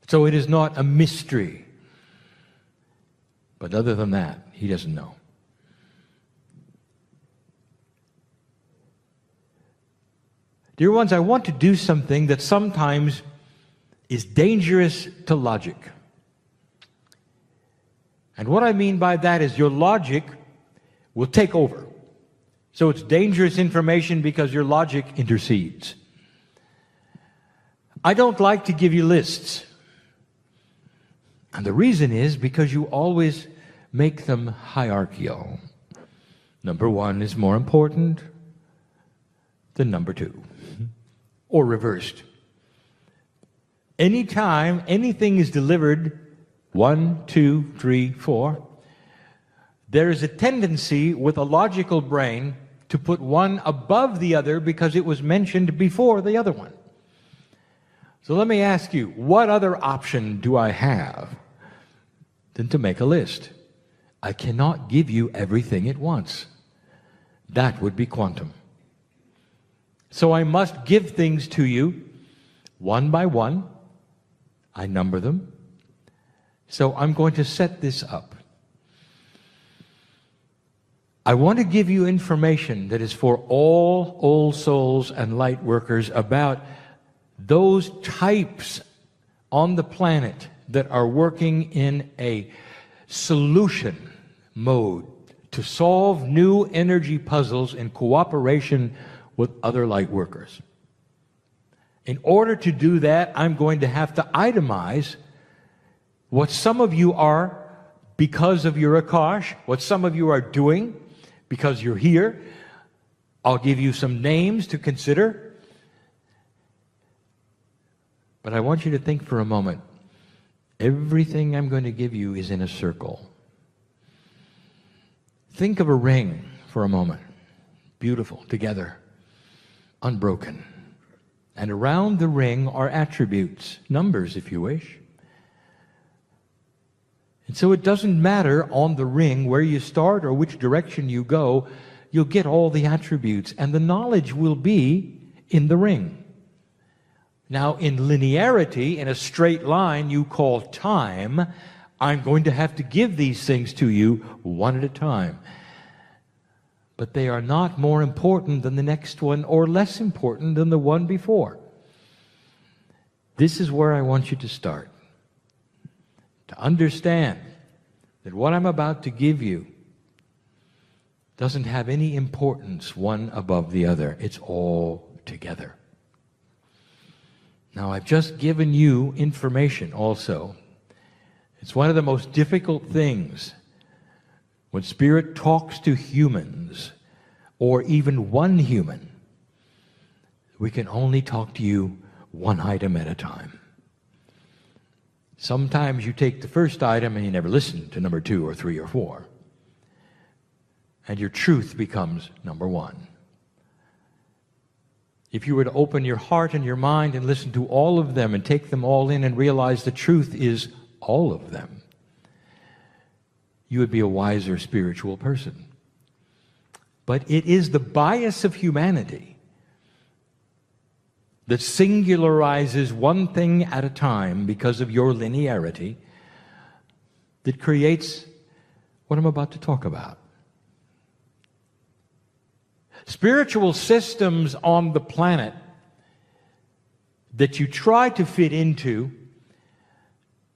So it is not a mystery. But other than that, he doesn't know. Dear ones, I want to do something that sometimes is dangerous to logic. And what I mean by that is your logic will take over. So it's dangerous information because your logic intercedes. I don't like to give you lists. And the reason is because you always make them hierarchical. Number one is more important than number two, or reversed. Anytime anything is delivered 1, 2, 3, 4, there is a tendency with a logical brain to put one above the other because it was mentioned before the other one. So let me ask you, what other option do I have than to make a list? I cannot give you everything at once. That would be quantum. So I must give things to you one by one. I number them. So I'm going to set this up. I want to give you information that is for all old souls and light workers about those types on the planet that are working in a solution mode to solve new energy puzzles in cooperation with other light workers. In order to do that, I'm going to have to itemize what some of you are because of your Akash, what some of you are doing because you're here. I'll give you some names to consider. But I want you to think for a moment. Everything I'm going to give you is in a circle. Think of a ring for a moment. Beautiful, together, unbroken. And around the ring are attributes, numbers if you wish. And so it doesn't matter on the ring where you start or which direction you go, you'll get all the attributes, and the knowledge will be in the ring. Now, in linearity, in a straight line you call time, I'm going to have to give these things to you one at a time. But they are not more important than the next one or less important than the one before. This is where I want you to start. To understand that what I'm about to give you doesn't have any importance one above the other. It's all together. Now, I've just given you information also. It's one of the most difficult things when Spirit talks to humans, or even one human. We can only talk to you one item at a time. Sometimes you take the first item and you never listen to number 2 or 3 or 4. And your truth becomes number 1. If you were to open your heart and your mind and listen to all of them and take them all in and realize the truth is all of them, you would be a wiser spiritual person. But it is the bias of humanity that singularizes one thing at a time because of your linearity that creates what I'm about to talk about. Spiritual systems on the planet that you try to fit into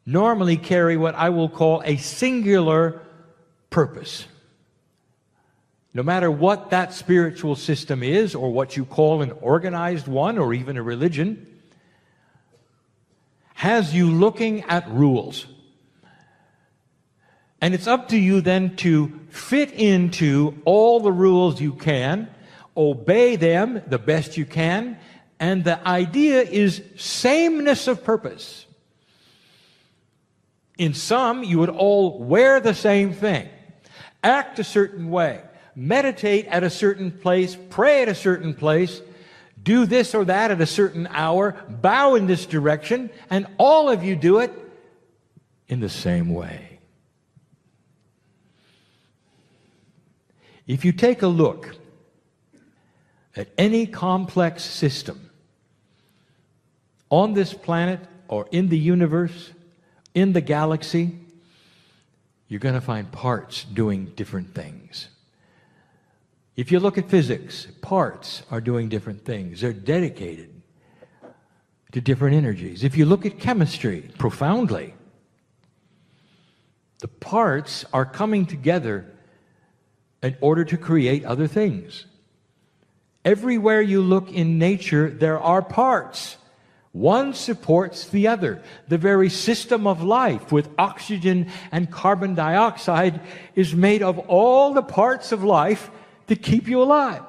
normally carry what I will call a singular purpose. No matter what that spiritual system is, or what you call an organized one, or even a religion, has you looking at rules. And it's up to you then to fit into all the rules you can, obey them the best you can, and the idea is sameness of purpose. In some, you would all wear the same thing, act a certain way, meditate at a certain place, pray at a certain place, do this or that at a certain hour, bow in this direction, and all of you do it in the same way. If you take a look at any complex system on this planet, or in the universe, in the galaxy, you're going to find parts doing different things. If you look at physics, parts are doing different things. They're dedicated to different energies. If you look at chemistry profoundly, the parts are coming together in order to create other things. Everywhere you look in nature, there are parts. One supports the other. The very system of life with oxygen and carbon dioxide is made of all the parts of life that keep you alive.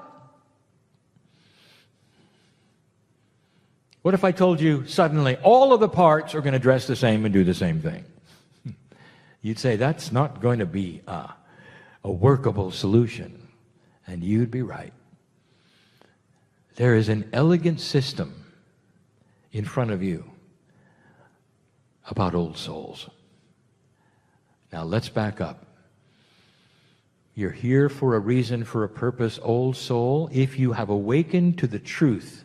What if I told you suddenly all of the parts are going to dress the same and do the same thing? You'd say that's not going to be a workable solution. And you'd be right. There is an elegant system in front of you about old souls. Now let's back up. You're here for a reason, for a purpose, old soul. If you have awakened to the truth,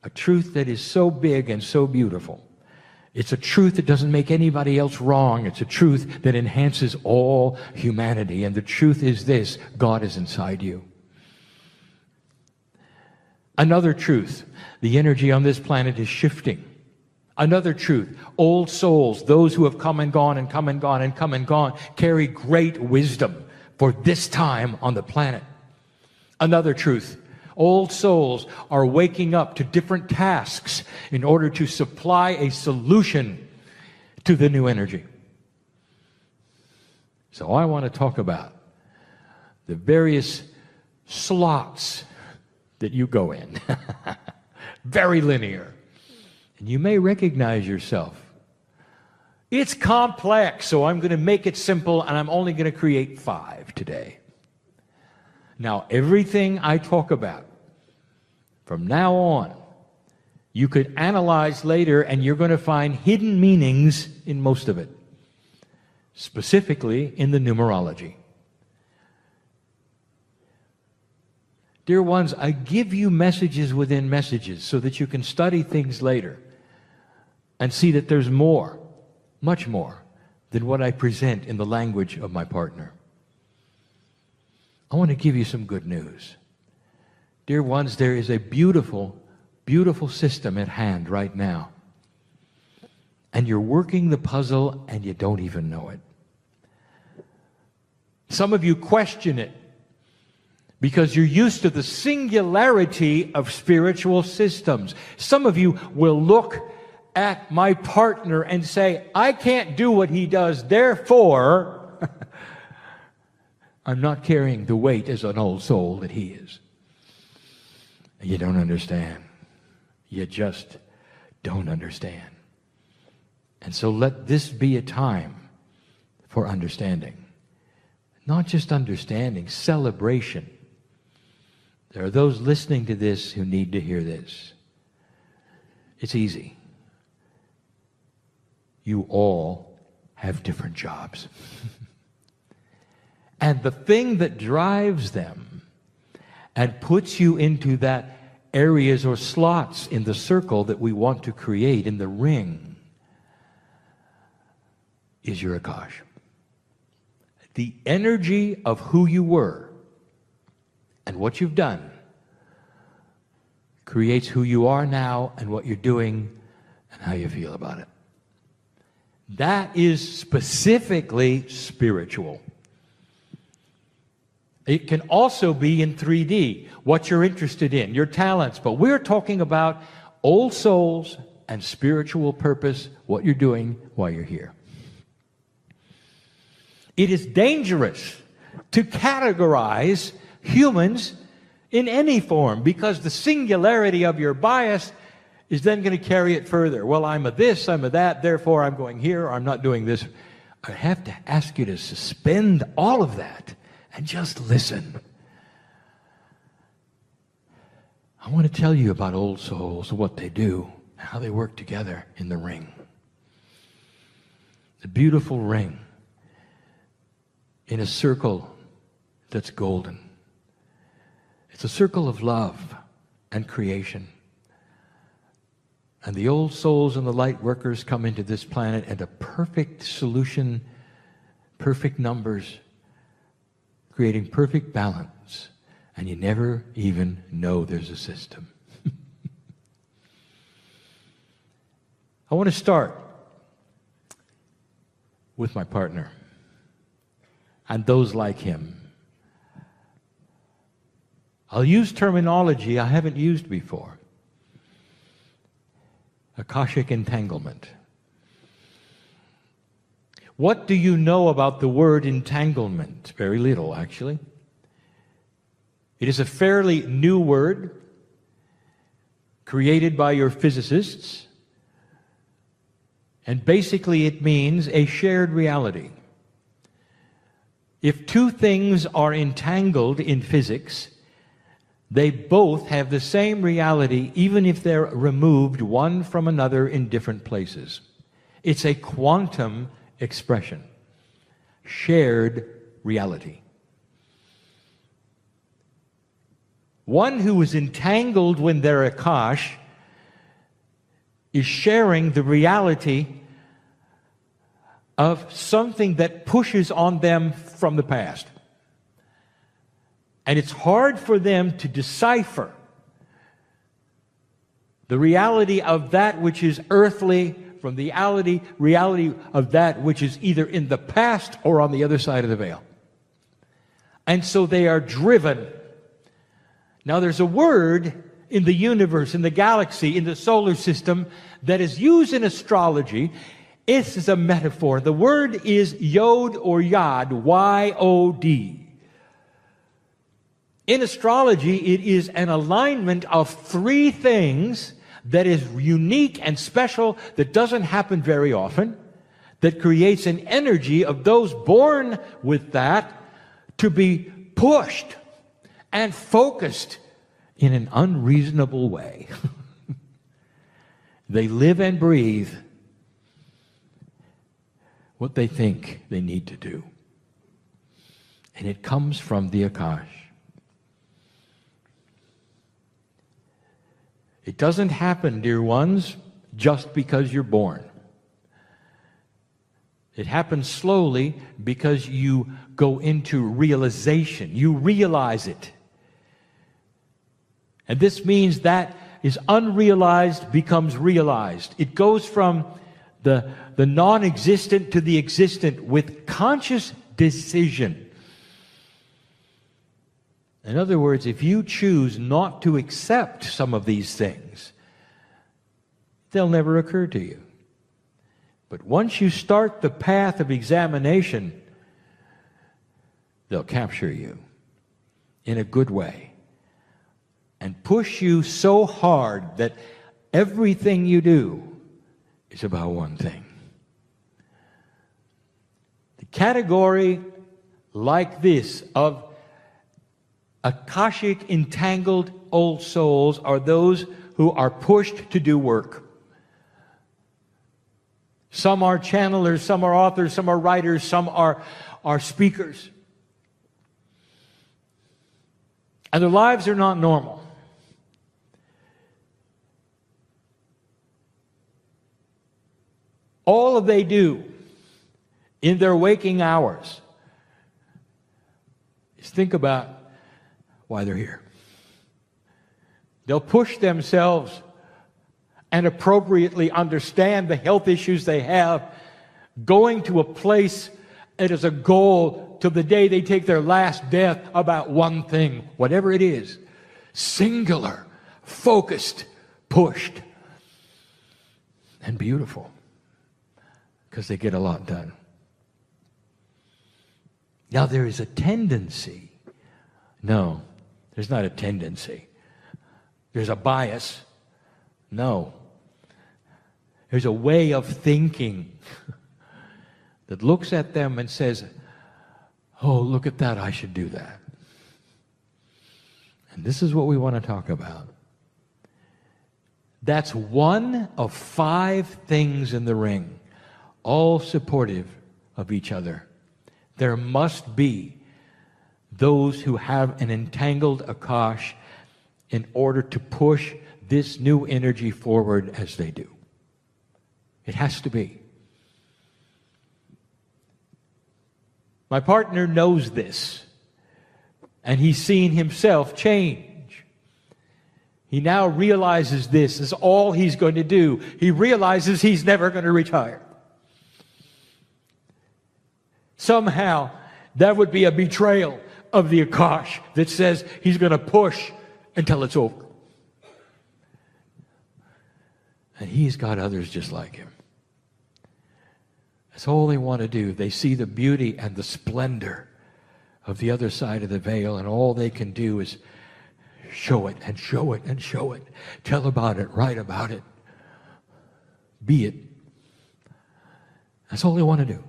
a truth that is so big and so beautiful, it's a truth that doesn't make anybody else wrong. It's a truth that enhances all humanity. And the truth is this: God is inside you. Another truth: the energy on this planet is shifting. Another truth: old souls, those who have come and gone and come and gone and come and gone, carry great wisdom for this time on the planet. Another truth: old souls are waking up to different tasks in order to supply a solution to the new energy. So I want to talk about the various slots that you go in. Very linear. And you may recognize yourself. It's complex, so I'm going to make it simple, and I'm only going to create 5 today. Now, everything I talk about from now on, you could analyze later, and you're going to find hidden meanings in most of it, specifically in the numerology. Dear ones, I give you messages within messages so that you can study things later and see that there's more, much more, than what I present in the language of my partner. I want to give you some good news. Dear ones, there is a beautiful, beautiful system at hand right now. And you're working the puzzle and you don't even know it. Some of you question it because you're used to the singularity of spiritual systems. Some of you will look at my partner and say, I can't do what he does, therefore, I'm not carrying the weight as an old soul that he is. You don't understand. You just don't understand. And so let this be a time for understanding. Not just understanding, celebration. There are those listening to this who need to hear this. It's easy. You all have different jobs. And the thing that drives them and puts you into that areas or slots in the circle that we want to create in the ring is your Akash. The energy of who you were and what you've done creates who you are now and what you're doing and how you feel about it. That is specifically spiritual. It can also be in 3D, what you're interested in, your talents. But we're talking about old souls and spiritual purpose, what you're doing while you're here. It is dangerous to categorize humans in any form because the singularity of your bias is then going to carry it further. Well, I'm a this, I'm a that, therefore I'm going here, or I'm not doing this. I have to ask you to suspend all of that and just listen. I want to tell you about old souls, what they do, how they work together in the ring. The beautiful ring in a circle that's golden. It's a circle of love and creation. And the old souls and the light workers come into this planet at a perfect solution, perfect numbers, creating perfect balance. And you never even know there's a system. I want to start with my partner and those like him. I'll use terminology I haven't used before. Akashic entanglement. What do you know about the word entanglement? Very little, actually. It is a fairly new word created by your physicists, and basically it means a shared reality. If two things are entangled in physics, they both have the same reality, even if they're removed one from another in different places. It's a quantum expression. Shared reality. One who is entangled when they're Akash is sharing the reality of something that pushes on them from the past. And it's hard for them to decipher the reality of that which is earthly from the reality of that which is either in the past or on the other side of the veil. And so they are driven. Now there's a word in the universe, in the galaxy, in the solar system that is used in astrology. This is a metaphor. The word is yod or yad, Y-O-D. In astrology, it is an alignment of three things that is unique and special, that doesn't happen very often, that creates an energy of those born with that to be pushed and focused in an unreasonable way. They live and breathe what they think they need to do. And it comes from the Akash. It doesn't happen, dear ones, just because you're born. It happens slowly because you go into realization. You realize it. And this means that is unrealized becomes realized. It goes from the non-existent to the existent with conscious decision. In other words, if you choose not to accept some of these things, they'll never occur to you. But once you start the path of examination, they'll capture you in a good way and push you so hard that everything you do is about one thing. The category like this of Akashic entangled old souls are those who are pushed to do work. Some are channelers, some are authors, some are writers, some are speakers. And their lives are not normal. All that they do in their waking hours is think about why they're here. They'll push themselves and appropriately understand the health issues they have, going to a place that is a goal till the day they take their last breath about one thing, whatever it is, singular, focused, pushed, and beautiful, because they get a lot done. Now there is a tendency. No, there's not a tendency. There's a bias. No. There's a way of thinking that looks at them and says, oh, look at that, I should do that. And this is what we want to talk about. That's one of 5 things in the ring, all supportive of each other. There must be those who have an entangled Akash in order to push this new energy forward as they do. It has to be. My partner knows this, and he's seen himself change. He now realizes this is all he's going to do. He realizes he's never going to retire. Somehow, that would be a betrayal of the Akash that says he's going to push until it's over. And he's got others just like him. That's all they want to do. They see the beauty and the splendor of the other side of the veil, and all they can do is show it and show it and show it. Tell about it, write about it, be it. That's all they want to do.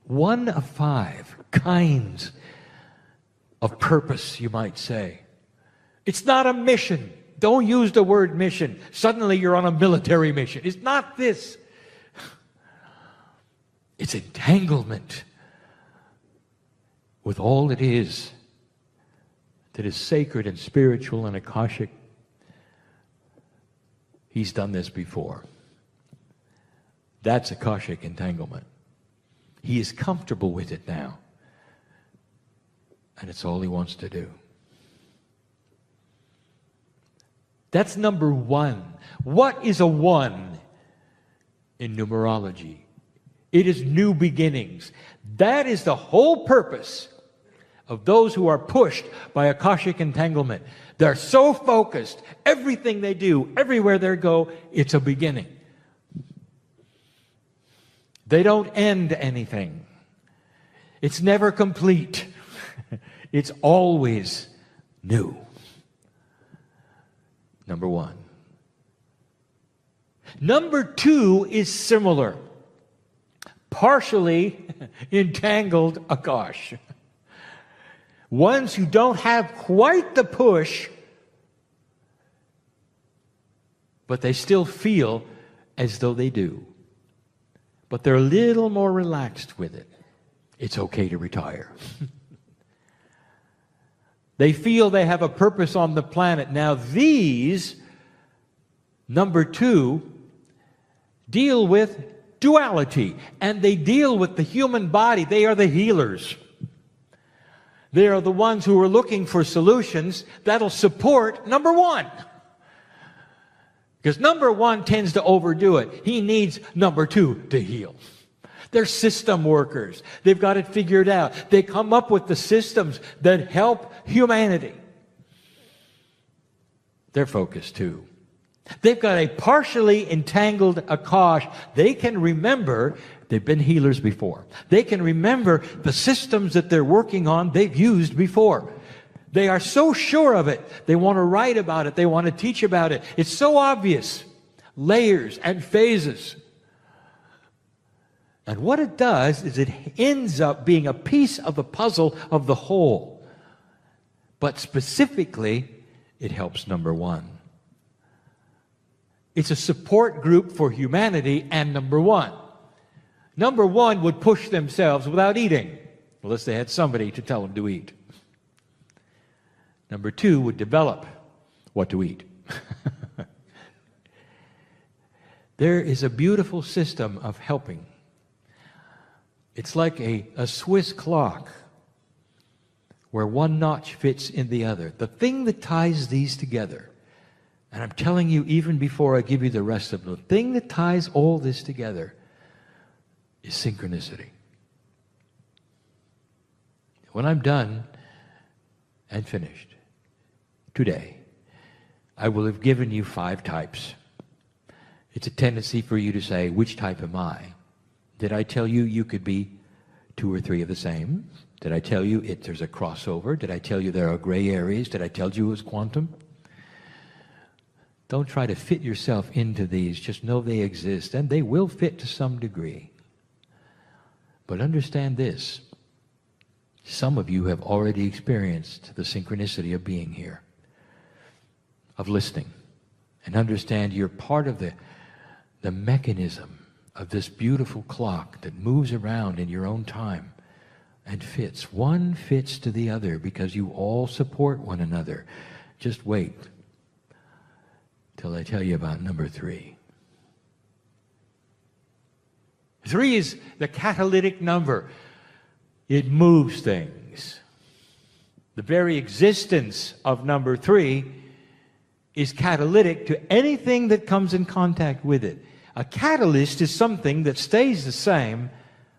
One of 5 kinds of purpose, you might say. It's not a mission. Don't use the word mission. Suddenly you're on a military mission. It's not this. It's entanglement with all it is that is sacred and spiritual and Akashic. He's done this before. That's Akashic entanglement. He is comfortable with it now. And it's all he wants to do. That's number 1. What is a 1 in numerology? It is new beginnings. That is the whole purpose of those who are pushed by Akashic entanglement. They're so focused. Everything they do, everywhere they go, it's a beginning. They don't end anything. It's never complete. It's always new. Number 1. Number 2 is similar. Partially entangled Akash. Ones who don't have quite the push, but they still feel as though they do. But they're a little more relaxed with it. It's okay to retire. They feel they have a purpose on the planet. Now these, number 2, deal with duality. And they deal with the human body. They are the healers. They are the ones who are looking for solutions that'll support number 1. Because number 1 tends to overdo it. He needs number 2 to heal. They're system workers. They've got it figured out. They come up with the systems that help humanity. They're focused too. They've got a partially entangled Akash. They can remember, they've been healers before. They can remember the systems that they're working on they've used before. They are so sure of it. They want to write about it. They want to teach about it. It's so obvious. Layers and phases. And what it does is it ends up being a piece of the puzzle of the whole. But specifically, it helps number 1. It's a support group for humanity and number 1. Number 1 would push themselves without eating, unless they had somebody to tell them to eat. Number 2 would develop what to eat. There is a beautiful system of helping. It's like a Swiss clock where one notch fits in the other. The thing that ties these together, and I'm telling you even before I give you the rest of them, the thing that ties all this together is synchronicity. When I'm done and finished today, I will have given you 5 types. It's a tendency for you to say, which type am I? Did I tell you you could be 2 or 3 of the same? Did I tell you there's a crossover? Did I tell you there are gray areas? Did I tell you it was quantum? Don't try to fit yourself into these. Just know they exist, and they will fit to some degree. But understand this. Some of you have already experienced the synchronicity of being here, of listening, and understand you're part of the mechanism of this beautiful clock that moves around in your own time and fits. One fits to the other because you all support one another. Just wait. till I tell you about number 3. 3 is the catalytic number. It moves things. The very existence of number 3 is catalytic to anything that comes in contact with it. A catalyst is something that stays the same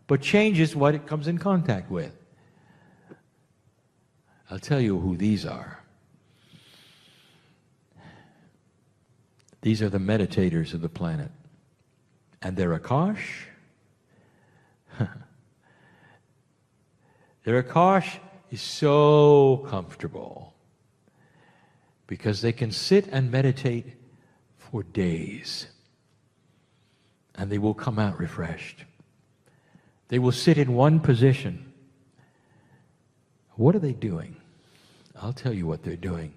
but changes what it comes in contact with. I'll tell you who these are. These are the meditators of the planet. And their Akash, their Akash is so comfortable because they can sit and meditate for days and they will come out refreshed. They will sit in one position. What are they doing? I'll tell you what they're doing.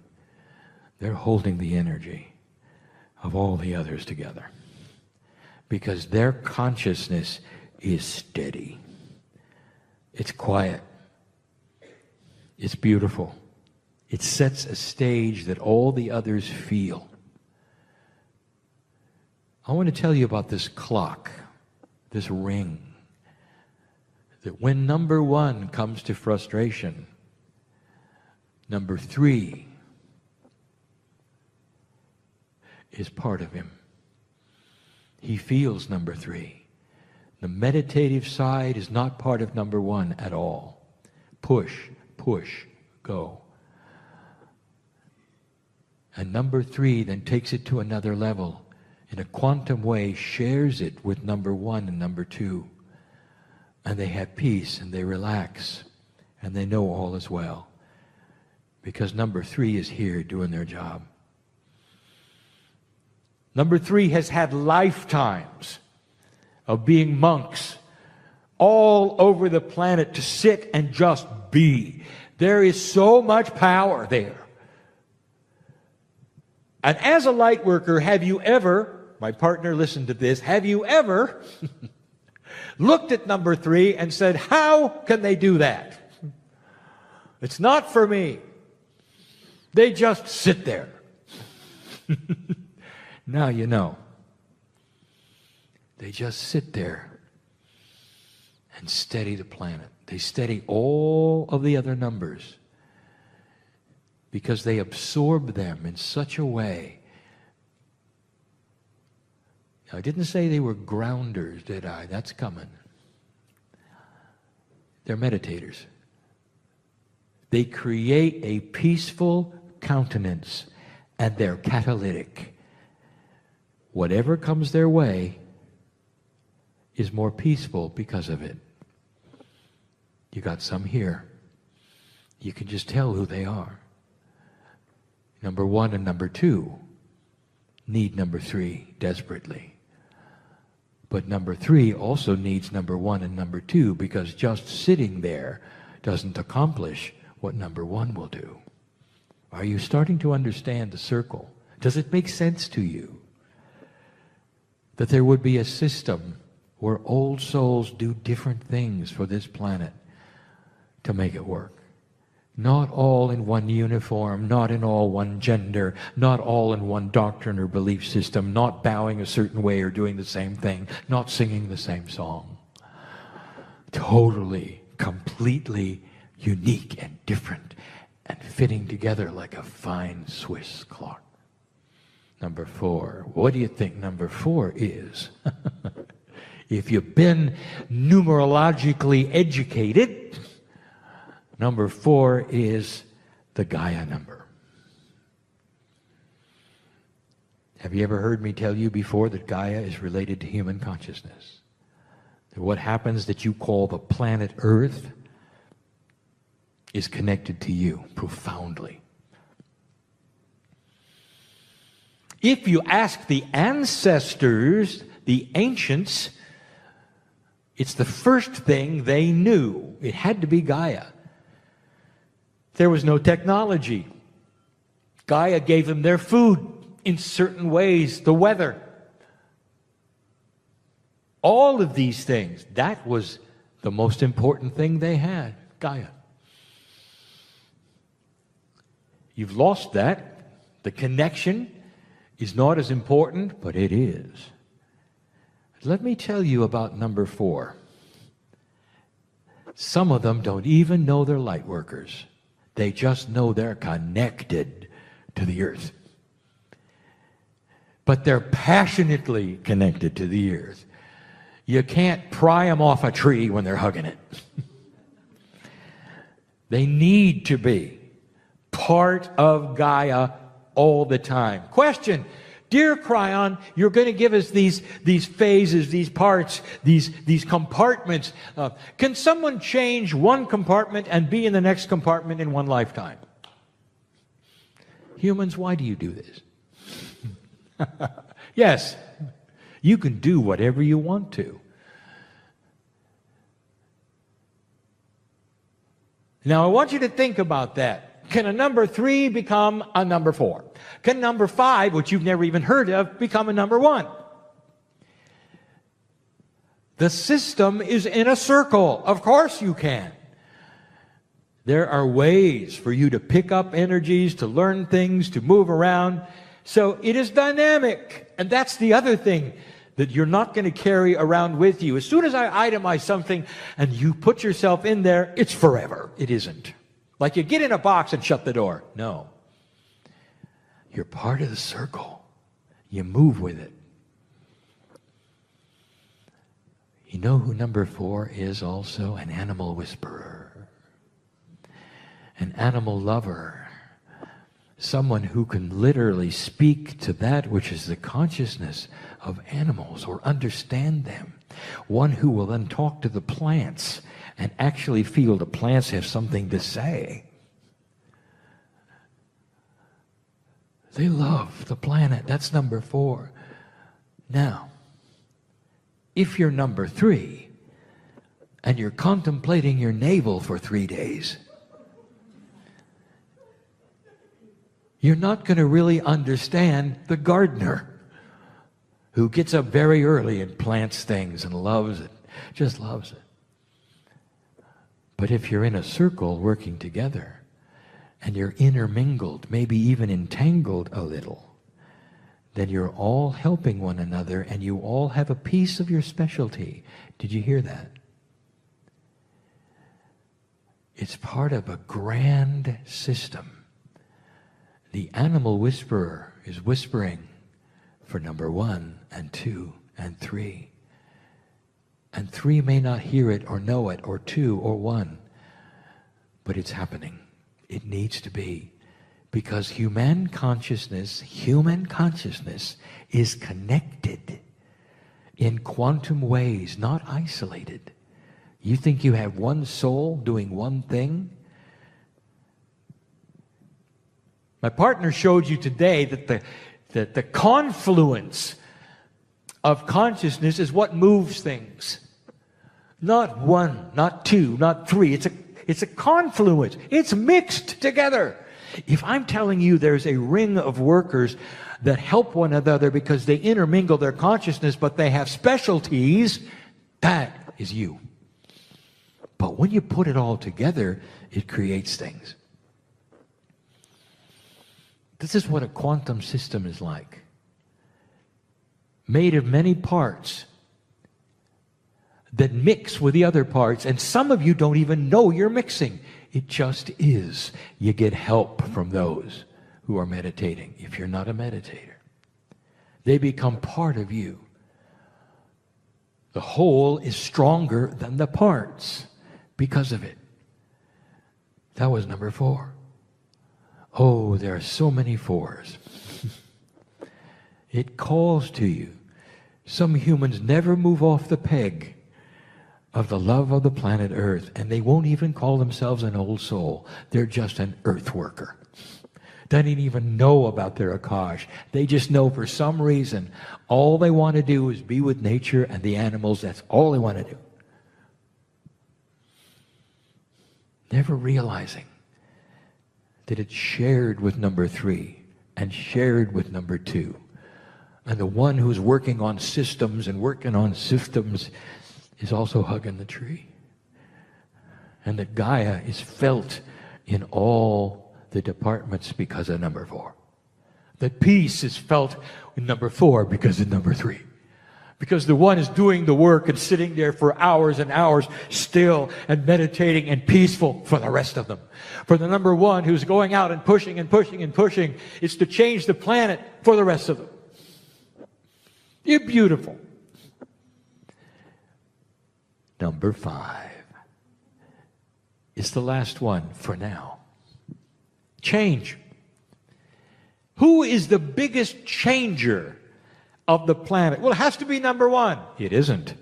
They're holding the energy of all the others together because their consciousness is steady. It's quiet. It's beautiful. It sets a stage that all the others feel. I want to tell you about this clock, this ring, that when number 1 comes to frustration, number 3 is part of him. He feels number 3. The meditative side is not part of number 1 at all. Push, push, go. And number 3 then takes it to another level. In a quantum way, shares it with number 1 and number 2. And they have peace and they relax and they know all is well. Because number 3 is here doing their job. Number 3 has had lifetimes of being monks all over the planet to sit and just be. There is so much power there. And as a light worker, have you ever, my partner listened to this, have you ever looked at number 3 and said, how can they do that? It's not for me. They just sit there. Now you know. They just sit there and steady the planet. They steady all of the other numbers because they absorb them in such a way. Now, I didn't say they were grounders, did I? That's coming. They're meditators. They create a peaceful countenance, and they're catalytic. Whatever comes their way is more peaceful because of it. You got some here. You can just tell who they are. Number 1 and number 2 need number 3 desperately. But number 3 also needs number 1 and number 2 because just sitting there doesn't accomplish what number 1 will do. Are you starting to understand the circle? Does it make sense to you that there would be a system where old souls do different things for this planet to make it work? Not all in one uniform, not in all one gender, not all in one doctrine or belief system, not bowing a certain way or doing the same thing, not singing the same song. Totally, completely unique and different and fitting together like a fine Swiss clock. Number 4. What do you think number 4 is? If you've been numerologically educated, number 4 is the Gaia number. Have you ever heard me tell you before that Gaia is related to human consciousness? That what happens that you call the planet Earth is connected to you profoundly. If you ask the ancestors, the ancients, it's the first thing they knew. It had to be Gaia. There was no technology. Gaia gave them their food in certain ways, the weather. All of these things, that was the most important thing they had, Gaia. You've lost that, the connection. is not as important, but it is. Let me tell you about number 4. Some of them don't even know they're light workers. They just know they're connected to the earth. But they're passionately connected to the earth. You can't pry them off a tree when they're hugging it. They need to be part of Gaia all the time. Question: dear Kryon, you're going to give us these phases, these parts, these compartments. Can someone change one compartment and be in the next compartment in one lifetime? Humans, why do you do this? Yes, you can do whatever you want to. Now, I want you to think about that. Can a number 3 become a number 4? Can number 5, which you've never even heard of, become a number 1? The system is in a circle. Of course you can. There are ways for you to pick up energies, to learn things, to move around. So it is dynamic. And that's the other thing that you're not going to carry around with you. As soon as I itemize something and you put yourself in there, it's forever. It isn't. Like you get in a box and shut the door. No. You're part of the circle. You move with it. You know who number 4 is also? An animal whisperer. An animal lover. Someone who can literally speak to that which is the consciousness of animals or understand them. One who will then talk to the plants and actually feel the plants have something to say. They love the planet. That's number 4. Now, if you're number 3 and you're contemplating your navel for 3 days, you're not going to really understand the gardener who gets up very early and plants things and loves it, just loves it. But if you're in a circle working together and you're intermingled, maybe even entangled a little, then you're all helping one another and you all have a piece of your specialty. Did you hear that? It's part of a grand system. The animal whisperer is whispering for number 1 and 2 and 3. And 3 may not hear it or know it, or 2 or 1. But it's happening. It needs to be. Because human consciousness is connected in quantum ways, not isolated. You think you have one soul doing one thing? My partner showed you today that the confluence of consciousness is what moves things. Not 1, not 2, not 3. It's a confluence. It's mixed together. If I'm telling you there's a ring of workers that help one another because they intermingle their consciousness, but they have specialties, that is you. But when you put it all together, it creates things. This is what a quantum system is like. Made of many parts that mix with the other parts, and some of you don't even know you're mixing. It just is. You get help from those who are meditating. If you're not a meditator, they become part of you. The whole is stronger than the parts because of it. That was number 4. Oh, there are so many 4s. It calls to you. Some humans never move off the peg of the love of the planet Earth, and they won't even call themselves an old soul. They're just an earth worker. They don't even know about their Akash. They just know for some reason all they want to do is be with nature and the animals. That's all they want to do. Never realizing that it's shared with number 3 and shared with number 2. And the one who's working on systems and working on systems is also hugging the tree. And that Gaia is felt in all the departments because of number 4. that peace is felt in number 4 because of number 3. Because the one is doing the work and sitting there for hours and hours still and meditating and peaceful for the rest of them. For the number 1 who's going out and pushing and pushing and pushing, it's to change the planet for the rest of them. You're beautiful. Number 5 is the last one for now. Change. Who is the biggest changer of the planet? Well, it has to be number 1. It isn't.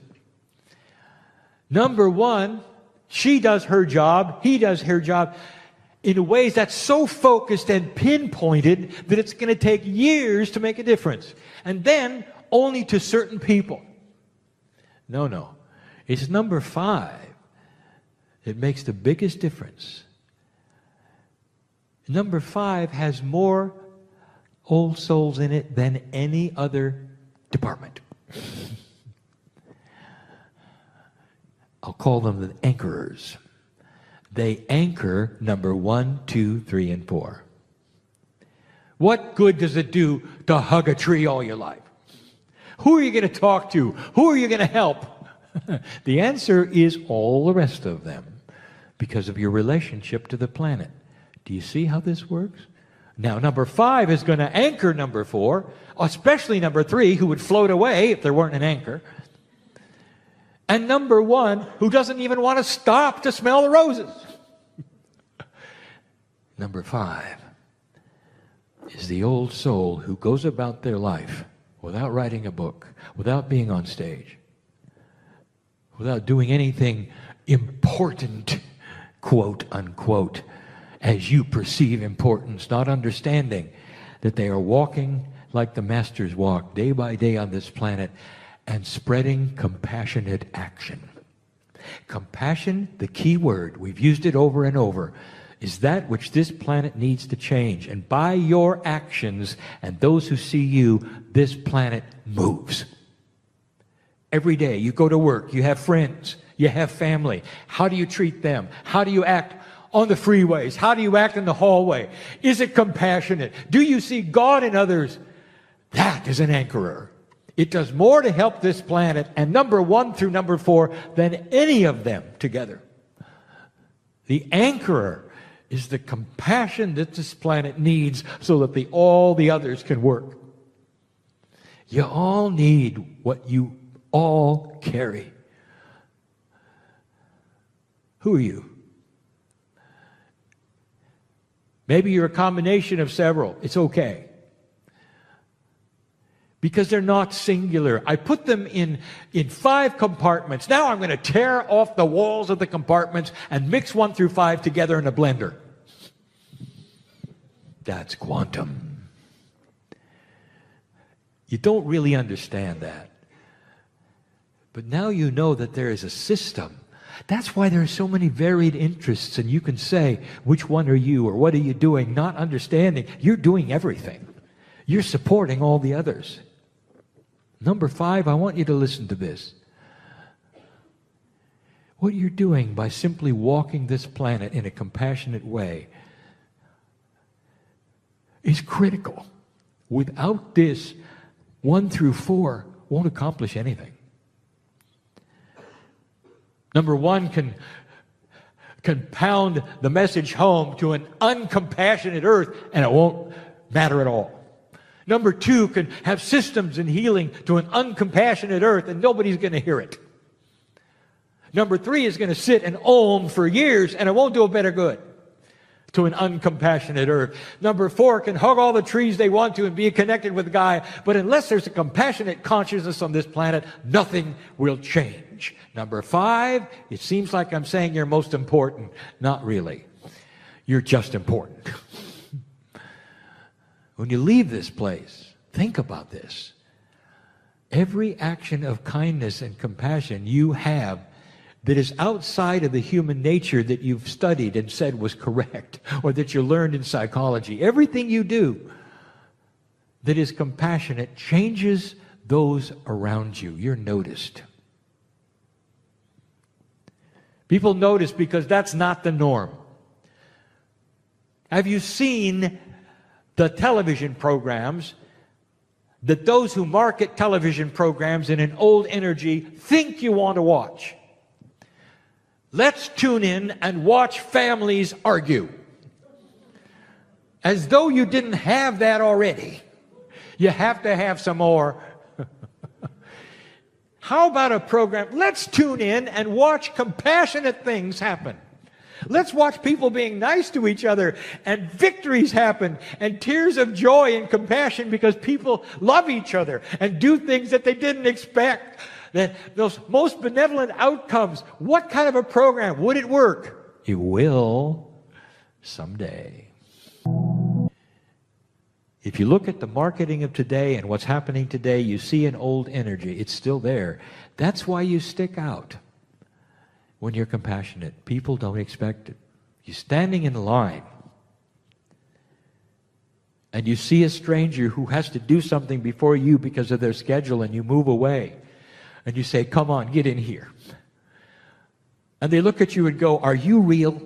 Number 1, she does her job, he does her job in ways that's so focused and pinpointed that it's going to take years to make a difference. And then only to certain people. No. It's number 5 that makes the biggest difference. Number 5 has more old souls in it than any other department. I'll call them the anchorers. They anchor number 1, 2, 3, and 4. What good does it do to hug a tree all your life? Who are you going to talk to? Who are you going to help? The answer is all the rest of them, because of your relationship to the planet. Do you see how this works? Now, number 5 is going to anchor number 4, especially number 3, who would float away if there weren't an anchor. And number 1, who doesn't even want to stop to smell the roses. Number 5 is the old soul who goes about their life without writing a book, without being on stage, without doing anything important, quote unquote, as you perceive importance, not understanding that they are walking like the masters walk day by day on this planet and spreading compassionate action. Compassion, the key word, we've used it over and over, is that which this planet needs to change. And by your actions and those who see you, this planet moves. Every day you go to work, you have friends, you have family. How do you treat them? How do you act on the freeways? How do you act in the hallway? Is it compassionate? Do you see God in others? That is an anchorer. It does more to help this planet and number 1 through number 4 than any of them together. The anchorer is the compassion that this planet needs so that all the others can work. You all need what you all carry. Who are you? Maybe you're a combination of several. It's okay. Because they're not singular. I put them in 5 compartments. Now I'm going to tear off the walls of the compartments and mix 1 through 5 together in a blender. That's quantum. You don't really understand that. But now you know that there is a system. That's why there are so many varied interests, and you can say, which one are you, or what are you doing, not understanding. You're doing everything. You're supporting all the others. Number 5, I want you to listen to this. What you're doing by simply walking this planet in a compassionate way is critical. Without this, 1 through 4 won't accomplish anything. Number 1 can pound the message home to an uncompassionate earth, and it won't matter at all. Number 2 can have systems and healing to an uncompassionate earth, and nobody's going to hear it. Number 3 is going to sit and ohm for years, and it won't do a better good to an uncompassionate earth. Number 4 can hug all the trees they want to and be connected with the guy, but unless there's a compassionate consciousness on this planet, nothing will change. Number 5, it seems like I'm saying you're most important. Not really. You're just important. When you leave this place, think about this. Every action of kindness and compassion you have that is outside of the human nature that you've studied and said was correct, or that you learned in psychology, everything you do that is compassionate changes those around you. You're noticed. People notice because that's not the norm. Have you seen the television programs that those who market television programs in an old energy think you want to watch. Let's tune in and watch families argue. As though you didn't have that already. You have to have some more. How about a program? Let's tune in and watch compassionate things happen. Let's watch people being nice to each other and victories happen and tears of joy and compassion because people love each other and do things that they didn't expect. That those most benevolent outcomes. What kind of a program? Would it work? It will someday. If you look at the marketing of today and what's happening today, you see an old energy. It's still there. That's why you stick out. When you're compassionate, people don't expect it. You're standing in line and you see a stranger who has to do something before you because of their schedule, and you move away and you say, come on, get in here. And they look at you and go, are you real?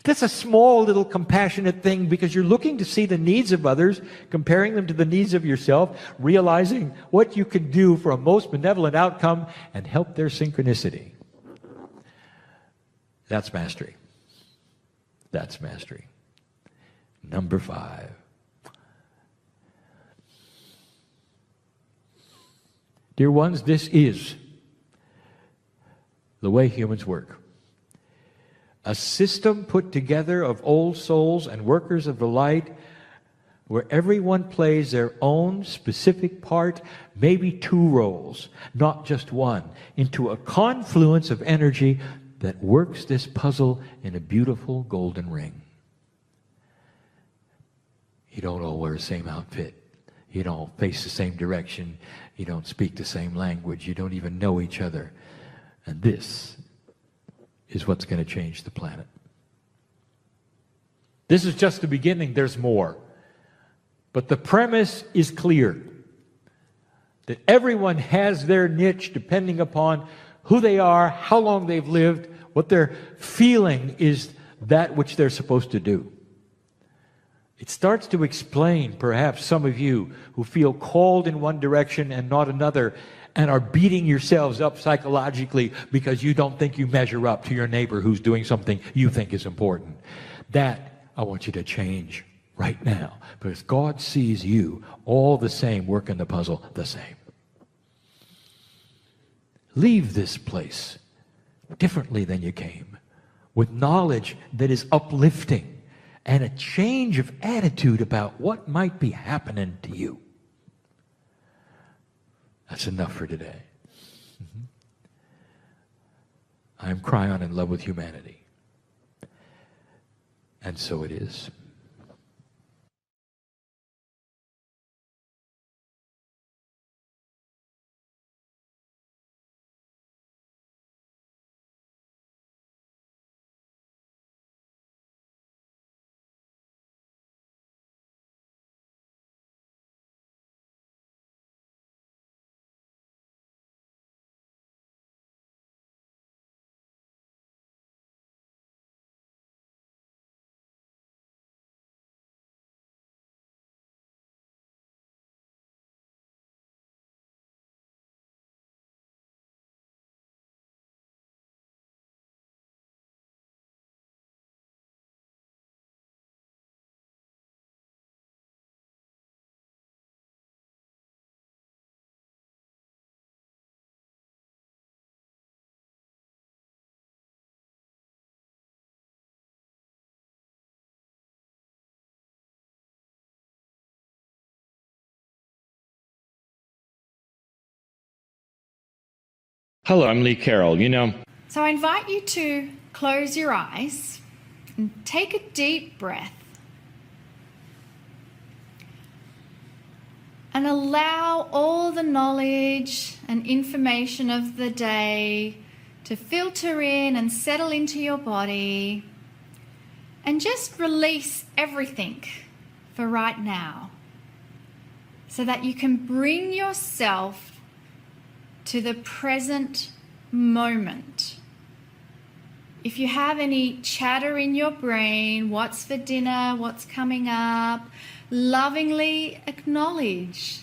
That's a small little compassionate thing because you're looking to see the needs of others, comparing them to the needs of yourself, realizing what you can do for a most benevolent outcome and help their synchronicity. That's mastery. That's mastery. Number 5. Dear ones, this is the way humans work. A system put together of old souls and workers of the light where everyone plays their own specific part, maybe 2 roles, not just one, into a confluence of energy that works this puzzle in a beautiful golden ring. You don't all wear the same outfit. You don't face the same direction. You don't speak the same language. You don't even know each other. And this is what's going to change the planet. This is just the beginning. There's more. But the premise is clear. That everyone has their niche depending upon who they are, how long they've lived, what their feeling is that which they're supposed to do. It starts to explain, perhaps, some of you who feel called in one direction and not another, and are beating yourselves up psychologically because you don't think you measure up to your neighbor who's doing something you think is important. That I want you to change right now, because God sees you all the same, working the puzzle the same. Leave this place differently than you came, with knowledge that is uplifting and a change of attitude about what might be happening to you. That's enough for today. I am Kryon, in love with humanity. And so it is. Hello, I'm Lee Carroll. So I invite you to close your eyes and take a deep breath and allow all the knowledge and information of the day to filter in and settle into your body, and just release everything for right now so that you can bring yourself to the present moment. If you have any chatter in your brain, what's for dinner, what's coming up, lovingly acknowledge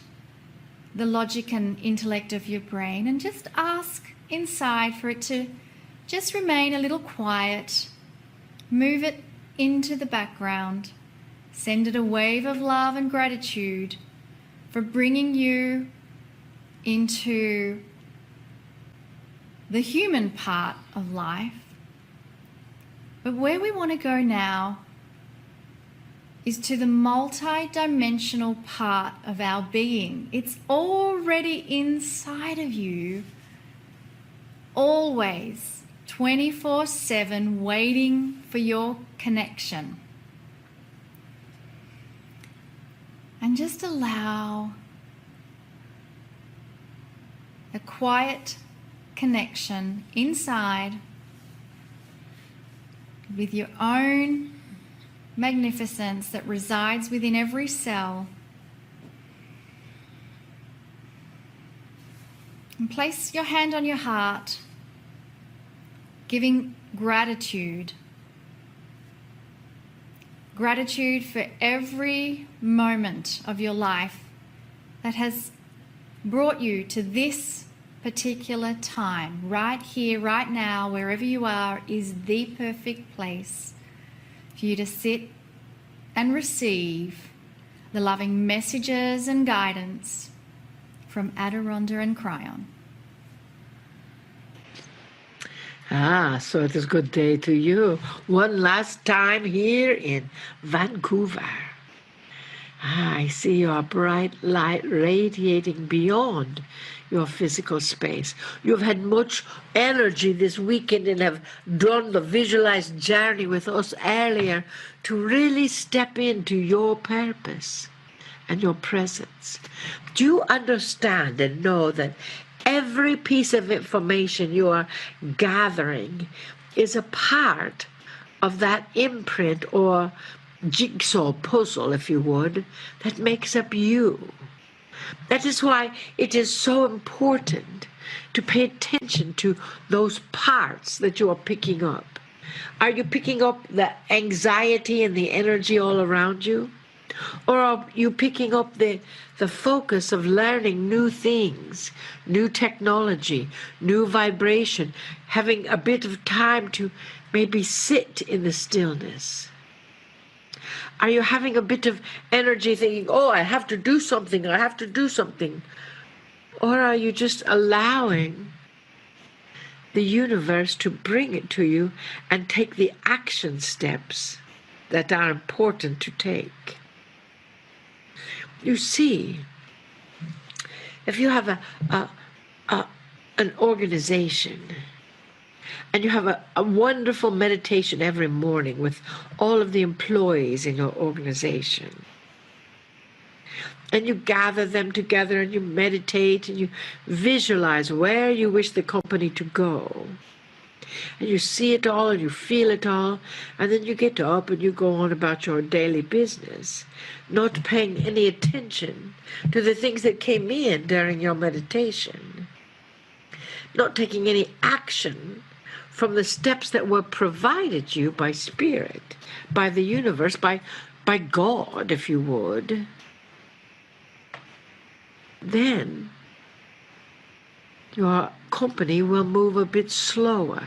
the logic and intellect of your brain and just ask inside for it to just remain a little quiet. Move it into the background. Send it a wave of love and gratitude for bringing you into the human part of life. But where we want to go now is to the multi-dimensional part of our being. It's already inside of you, always, 24/7, waiting for your connection. And just allow a quiet connection inside with your own magnificence that resides within every cell. And place your hand on your heart, giving gratitude. Gratitude for every moment of your life that has brought you to this particular time. Right here, right now, wherever you are, is the perfect place for you to sit and receive the loving messages and guidance from Adironda and Kryon. So it is good day to you. One last time here in Vancouver. I see your bright light radiating beyond your physical space. You've had much energy this weekend and have done the visualized journey with us earlier to really step into your purpose and your presence. Do you understand and know that every piece of information you are gathering is a part of that imprint or jigsaw puzzle, if you would, that makes up you? That is why it is so important to pay attention to those parts that you are picking up. Are you picking up the anxiety and the energy all around you? Or are you picking up the focus of learning new things, new technology, new vibration, having a bit of time to maybe sit in the stillness? Are you having a bit of energy thinking, oh, I have to do something, I have to do something? Or are you just allowing the universe to bring it to you and take the action steps that are important to take? You see, if you have an organization and you have a wonderful meditation every morning with all of the employees in your organization, and you gather them together and you meditate and you visualize where you wish the company to go, and you see it all and you feel it all, and then you get up and you go on about your daily business, not paying any attention to the things that came in during your meditation, not taking any action from the steps that were provided you by Spirit, by the universe, by God, if you would, then your company will move a bit slower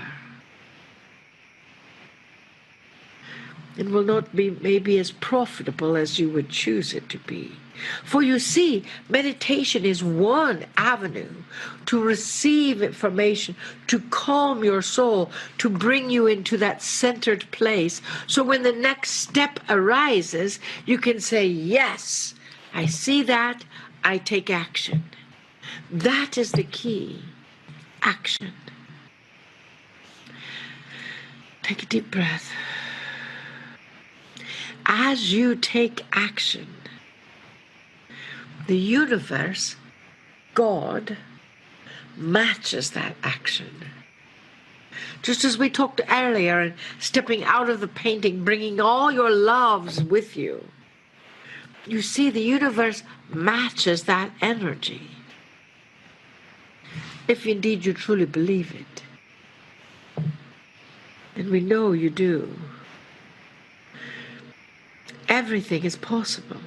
and will not be maybe as profitable as you would choose it to be. For you see, meditation is one avenue to receive information, to calm your soul, to bring you into that centered place. So when the next step arises, you can say, yes, I see that, I take action. That is the key. Action. Take a deep breath. As you take action, the universe, God, matches that action. Just as we talked earlier, and stepping out of the painting, bringing all your loves with you, you see the universe matches that energy. If indeed you truly believe it, And we know you do. Everything is possible.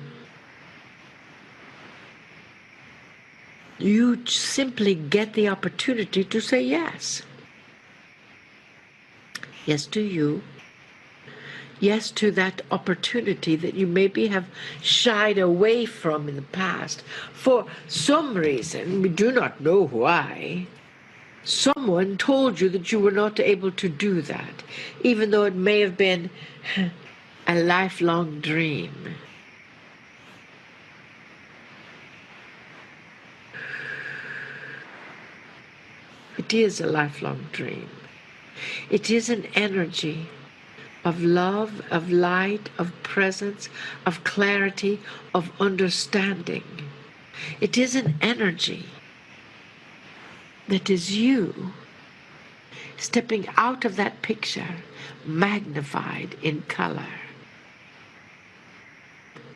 You simply get the opportunity to say yes. Yes to you. Yes to that opportunity that you maybe have shied away from in the past. For some reason, we do not know why, someone told you that you were not able to do that, even though it may have been a lifelong dream. It is a lifelong dream. It is an energy of love, of light, of presence, of clarity, of understanding. It is an energy that is you stepping out of that picture, magnified in color,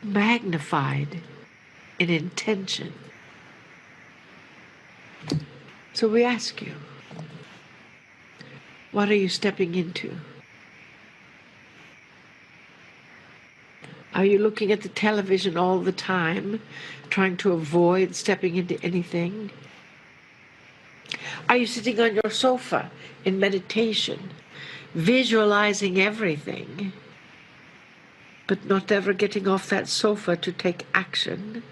magnified in intention. So we ask you, what are you stepping into? Are you looking at the television all the time, trying to avoid stepping into anything? Are you sitting on your sofa in meditation, visualizing everything, but not ever getting off that sofa to take action?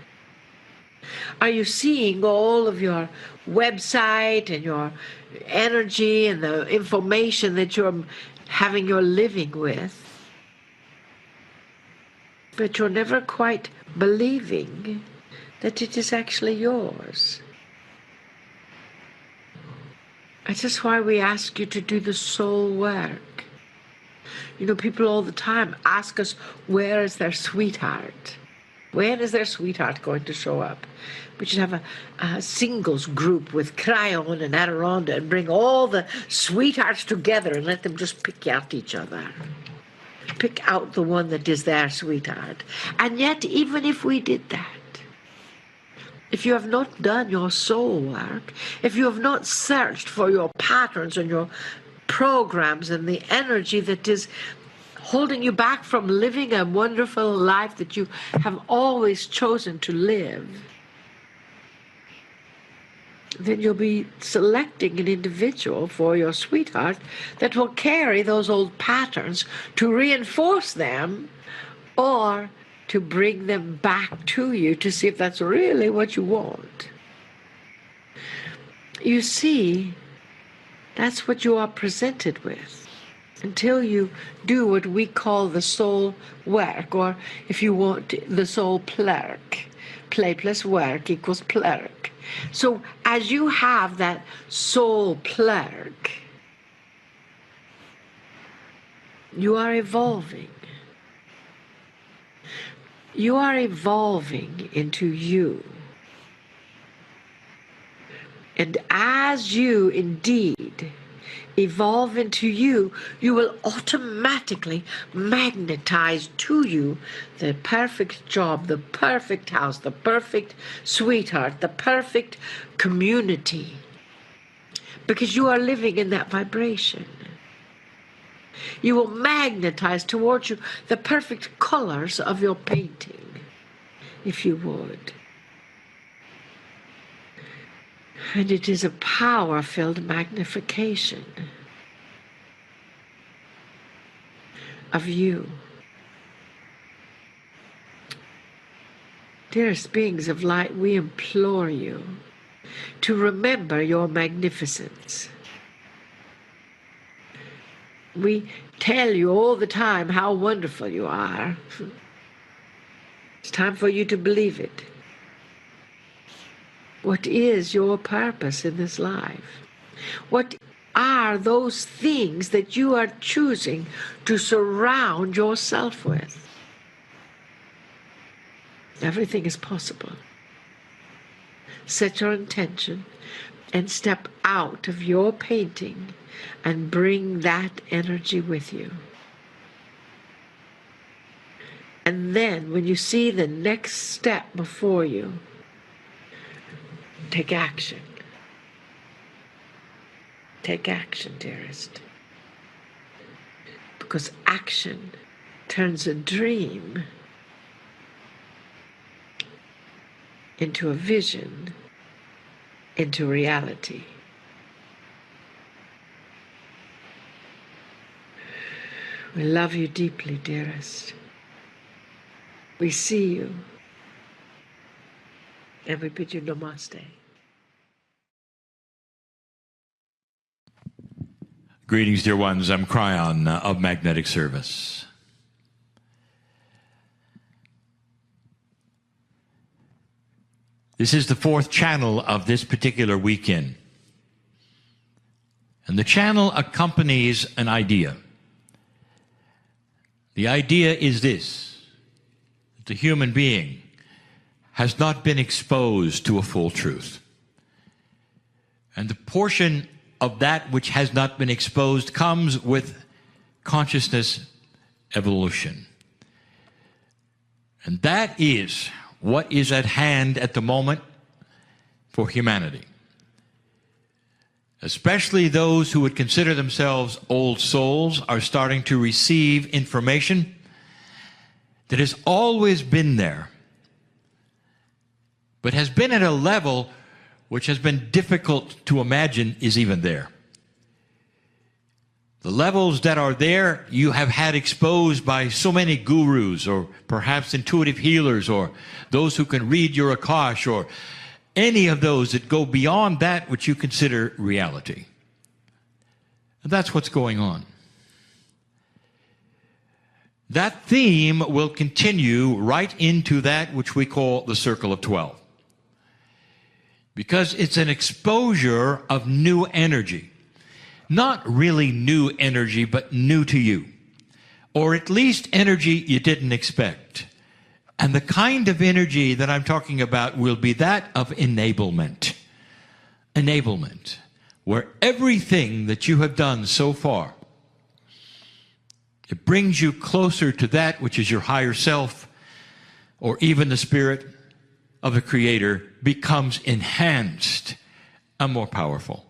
Are you seeing all of your website and your energy and the information that you're having your living with, but you're never quite believing that it is actually yours? That's just why we ask you to do the soul work. You know, people all the time ask us, where is their sweetheart? When is their sweetheart going to show up? We should have a singles group with Kryon and Adironda and bring all the sweethearts together and let them just pick out each other. Pick out the one that is their sweetheart. And yet, even if we did that, if you have not done your soul work, if you have not searched for your patterns and your programs and the energy that is holding you back from living a wonderful life that you have always chosen to live, then you'll be selecting an individual for your sweetheart that will carry those old patterns to reinforce them or to bring them back to you to see if that's really what you want. You see, that's what you are presented with until you do what we call the soul work, or if you want, the soul plurk. Play plus work equals plurk. So as you have that soul plurk, you are evolving. You are evolving into you. And as you indeed evolve into you, you will automatically magnetize to you the perfect job, the perfect house, the perfect sweetheart, the perfect community, because you are living in that vibration. You will magnetize towards you the perfect colors of your painting, if you would. And it is a power-filled magnification of you. Dearest beings of light, we implore you to remember your magnificence. We tell you all the time how wonderful you are. It's time for you to believe it. What is your purpose in this life? What are those things that you are choosing to surround yourself with? Everything is possible. Set your intention and step out of your painting and bring that energy with you. And then when you see the next step before you, take action. Take action, dearest. because action turns a dream into a vision, into reality. We love you deeply, dearest. We see you, and we bid you namaste. Greetings, dear ones. I'm Kryon of Magnetic Service. This is the fourth channel of this particular weekend. And the channel accompanies an idea. The idea is this: that the human being has not been exposed to a full truth. And the portion of that which has not been exposed comes with consciousness evolution. And that is what is at hand at the moment for humanity. Especially those who would consider themselves old souls are starting to receive information that has always been there, but has been at a level which has been difficult to imagine is even there. The levels that are there, you have had exposed by so many gurus, or perhaps intuitive healers, or those who can read your Akash, or any of those that go beyond that which you consider reality. And that's what's going on. That theme will continue right into that which we call the Circle of 12. Because it's an exposure of new energy. Not really new energy, but new to you. Or at least energy you didn't expect. And the kind of energy that I'm talking about will be that of enablement. Enablement. Where everything that you have done so far, it brings you closer to that which is your higher self, or even the spirit of the Creator, becomes enhanced and more powerful.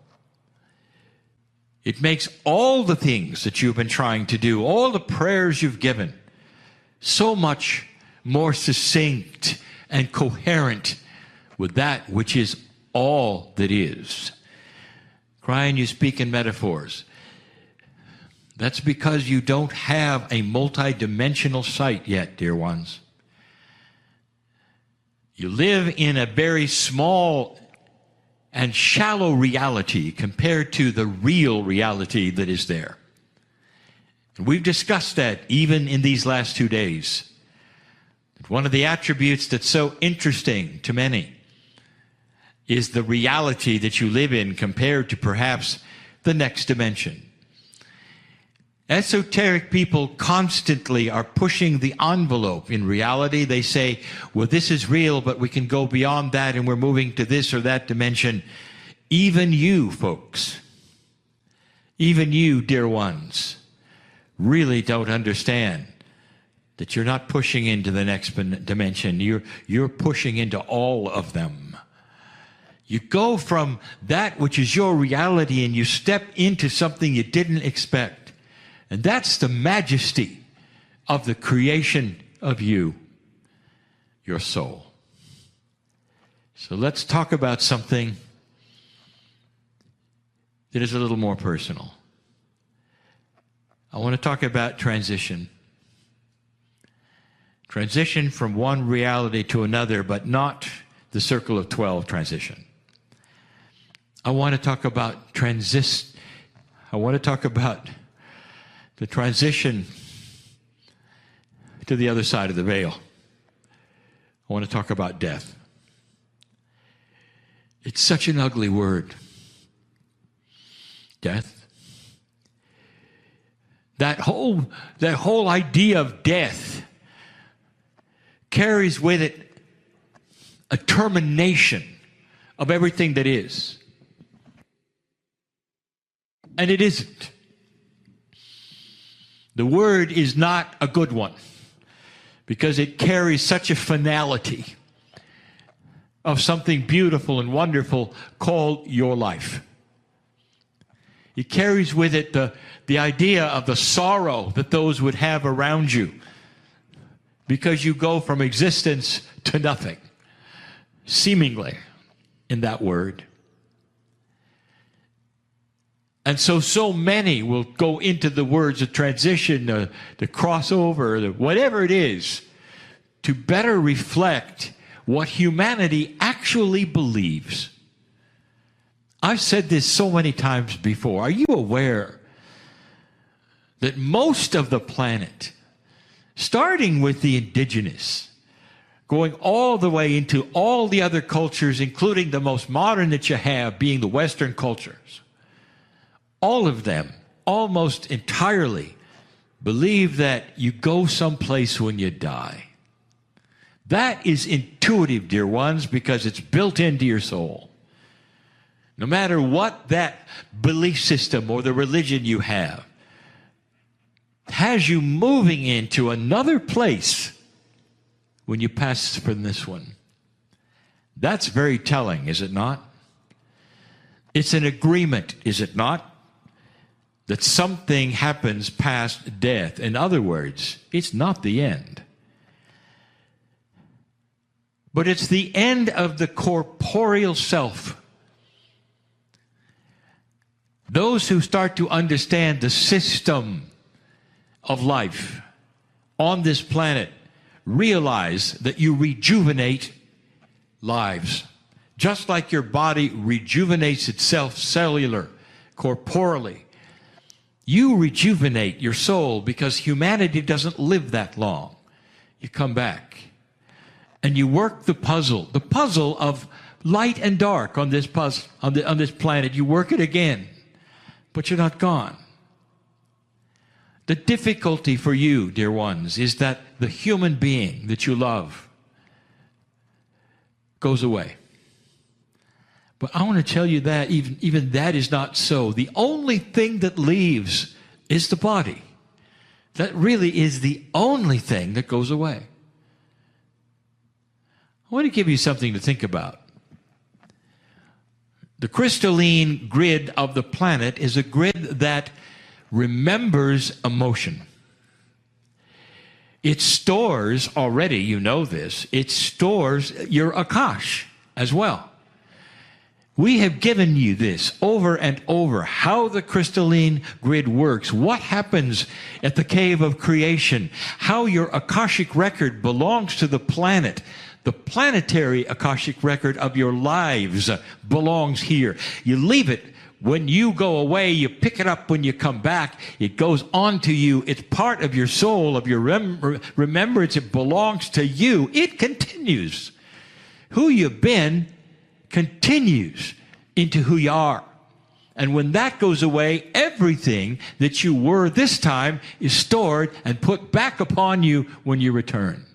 It makes all the things that you've been trying to do, all the prayers you've given, so much more succinct and coherent with that which is all that is. Kryon, you speak in metaphors. That's because you don't have a multi-dimensional sight yet, dear ones. You live in a very small and shallow reality compared to the real reality that is there. And we've discussed that even in these last 2 days. One of the attributes that's so interesting to many is the reality that you live in compared to perhaps the next dimension. Esoteric people constantly are pushing the envelope. In reality, they say, well, this is real, but we can go beyond that and we're moving to this or that dimension. Even you, folks, even you, dear ones, really don't understand that you're not pushing into the next dimension. You're pushing into all of them. You go from that which is your reality and you step into something you didn't expect. And that's the majesty of the creation of you, your soul. So let's talk about something that is a little more personal. I want to talk about transition. Transition from one reality to another, but not the Circle of 12 transition. I want to talk about the transition to the other side of the veil. I want to talk about death. It's such an ugly word. Death. That whole idea of death carries with it a termination of everything that is. And it isn't. The word is not a good one because it carries such a finality of something beautiful and wonderful called your life. It carries with it the idea of the sorrow that those would have around you, because you go from existence to nothing, seemingly, in that word. And so many will go into the words of transition, the crossover, whatever it is, to better reflect what humanity actually believes. I've said this so many times before. Are you aware that most of the planet, starting with the indigenous, going all the way into all the other cultures, including the most modern that you have, being the Western cultures, all of them, almost entirely, believe that you go someplace when you die. That is intuitive, dear ones, because it's built into your soul. No matter what that belief system or the religion you have has you moving into another place when you pass from this one. That's very telling, is it not? It's an agreement, is it not? That something happens past death. In other words, it's not the end. But it's the end of the corporeal self. Those who start to understand the system of life on this planet realize that you rejuvenate lives. Just like your body rejuvenates itself cellular, corporally. You rejuvenate your soul because humanity doesn't live that long. You come back and you work the puzzle of light and dark on this puzzle, on this planet. You work it again, but you're not gone. The difficulty for you, dear ones, is that the human being that you love goes away. But I want to tell you that even that is not so. The only thing that leaves is the body. That really is the only thing that goes away. I want to give you something to think about. The crystalline grid of the planet is a grid that remembers emotion. It stores already, you know this, it stores your Akash as well. We have given you this over and over, how the crystalline grid works, what happens at the cave of creation, how your Akashic record belongs to the planet. The planetary Akashic record of your lives belongs here. You leave it when you go away, you pick it up when you come back. It goes on to you. It's part of your soul, of your remembrance. It belongs to you. It continues. Who you've been continues into who you are. And when that goes away, everything that you were this time is stored and put back upon you when you return.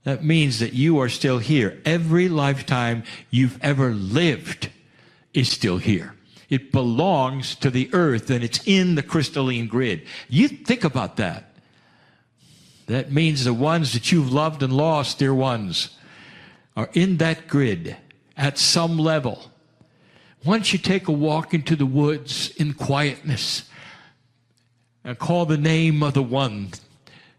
That means that you are still here. Every lifetime you've ever lived is still here. It belongs to the earth and it's in the crystalline grid. You think about that. That means the ones that you've loved and lost, dear ones, are in that grid at some level. Once you take a walk into the woods in quietness and call the name of the one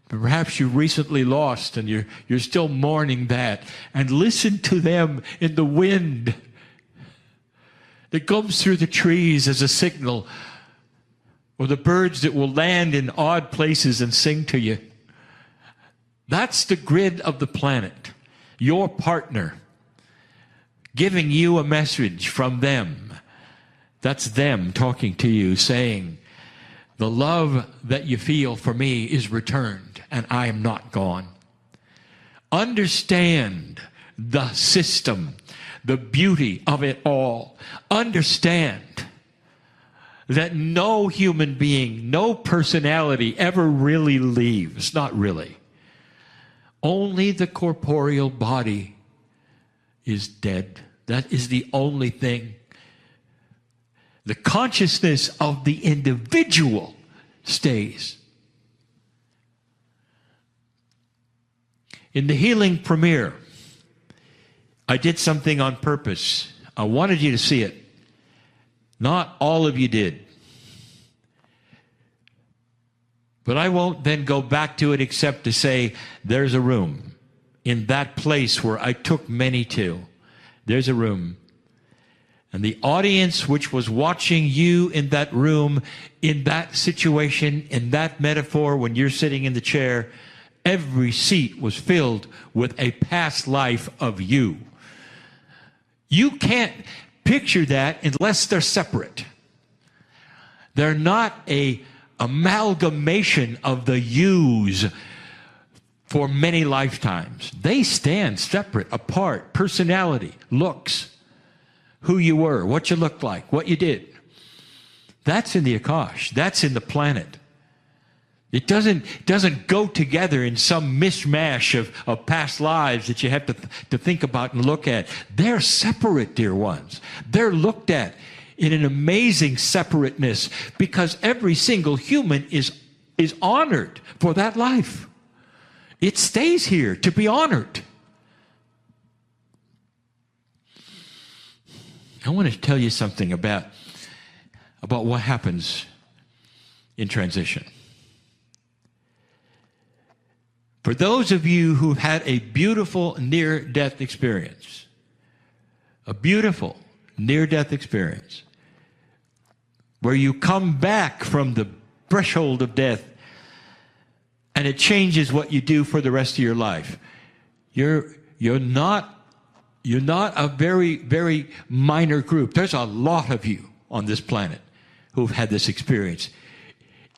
perhaps you recently lost and you're still mourning that, and listen to them in the wind that comes through the trees as a signal, or the birds that will land in odd places and sing to you. That's the grid of the planet. Your partner giving you a message from them. That's them talking to you, saying, the love that you feel for me is returned, and I am not gone. Understand the system, the beauty of it all. Understand that no human being, no personality ever really leaves. Not really. Only the corporeal body is dead. That is the only thing. The consciousness of the individual stays. In the healing premiere, I did something on purpose. I wanted you to see it. Not all of you did. But I won't then go back to it except to say there's a room in that place where I took many to. There's a room. And the audience which was watching you in that room, in that situation, in that metaphor, when you're sitting in the chair, every seat was filled with a past life of you. You can't picture that unless they're separate. They're not a amalgamation of the yous for many lifetimes. They stand separate, apart, personality, looks, who you were, what you looked like, what you did. That's in the Akash. That's in the planet. It doesn't go together in some mishmash of past lives that you have to think about and look at. They're separate, dear ones. They're looked at in an amazing separateness because every single human is honored for that life. It stays here to be honored. I want to tell you something about what happens in transition. For those of you who've had a beautiful near-death experience, a beautiful near-death experience, where you come back from the threshold of death and it changes what you do for the rest of your life, you're not a very, very minor group. There's a lot of you on this planet who've had this experience.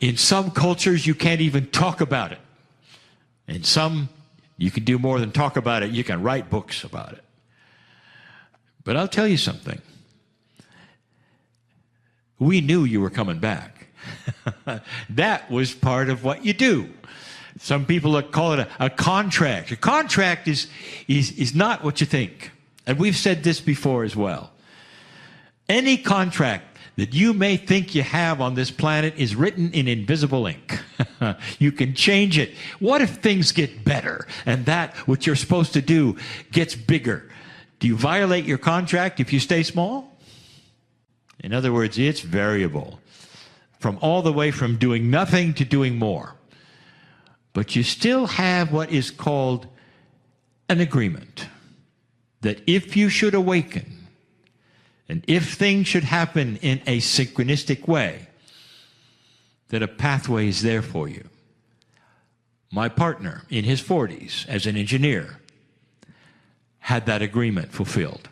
In some cultures, you can't even talk about it. In some, you can do more than talk about it. You can write books about it. But I'll tell you something. We knew you were coming back. That was part of what you do. Some people call it a contract. A contract is not what you think. And we've said this before as well. Any contract that you may think you have on this planet is written in invisible ink. You can change it. What if things get better and that what you're supposed to do gets bigger? Do you violate your contract if you stay small? In other words, it's variable. From all the way from doing nothing to doing more. But you still have what is called an agreement. That if you should awaken, and if things should happen in a synchronistic way, that a pathway is there for you. My partner in his 40s as an engineer had that agreement fulfilled.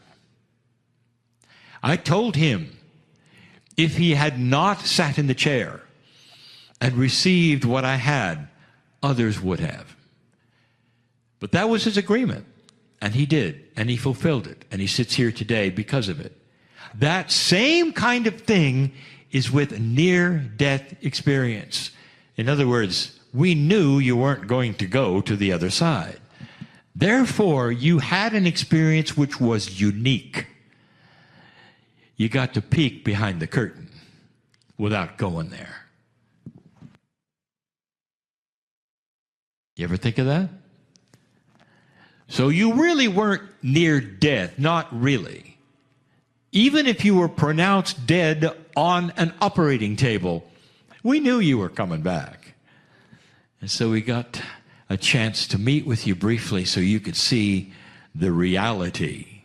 I told him if he had not sat in the chair and received what I had, others would have. But that was his agreement. And he did, and he fulfilled it, and he sits here today because of it. That same kind of thing is with near-death experience. In other words, we knew you weren't going to go to the other side. Therefore, you had an experience which was unique. You got to peek behind the curtain without going there. You ever think of that? So you really weren't near death, not really. Even if you were pronounced dead on an operating table, we knew you were coming back. And so we got a chance to meet with you briefly so you could see the reality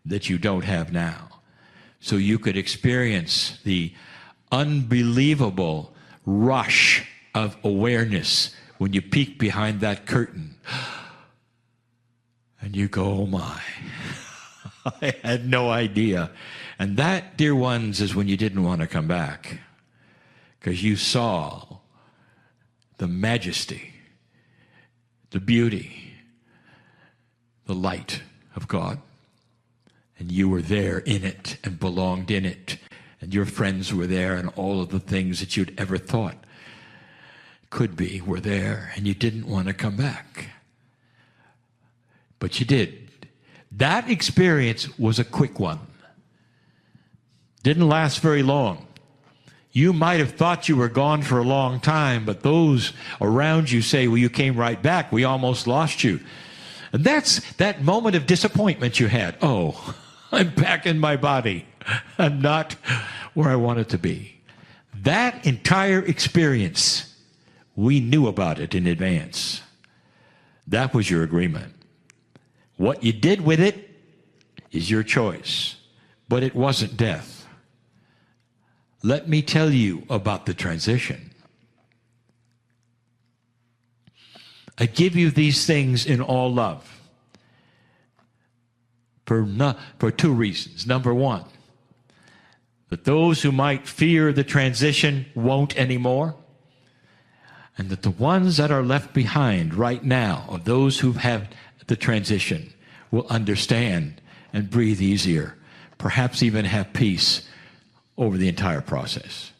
that you don't have now. So you could experience the unbelievable rush of awareness when you peek behind that curtain. And you go, oh my, I had no idea. And that, dear ones, is when you didn't want to come back. Because you saw the majesty, the beauty, the light of God. And you were there in it and belonged in it. And your friends were there and all of the things that you'd ever thought could be were there. And you didn't want to come back. But you did. That experience was a quick one. Didn't last very long. You might have thought you were gone for a long time, but those around you say, well, you came right back. We almost lost you. And that's that moment of disappointment you had. Oh, I'm back in my body. I'm not where I wanted to be. That entire experience, we knew about it in advance. That was your agreement. What you did with it is your choice, but it wasn't death. Let me tell you about the transition. I give you these things in all love for two reasons. Number one, that those who might fear the transition won't anymore, and that the ones that are left behind right now, of those who've had the transition, will understand and breathe easier, perhaps even have peace over the entire process.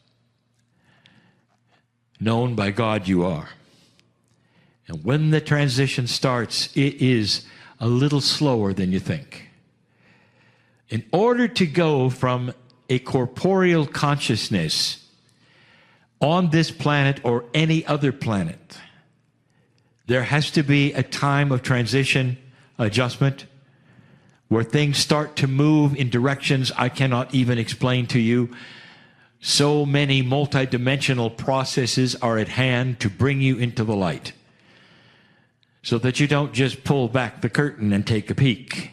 Known by God you are. And when the transition starts, it is a little slower than you think. In order to go from a corporeal consciousness on this planet or any other planet, there has to be a time of transition, adjustment, where things start to move in directions I cannot even explain to you. So many multidimensional processes are at hand to bring you into the light, so that you don't just pull back the curtain and take a peek.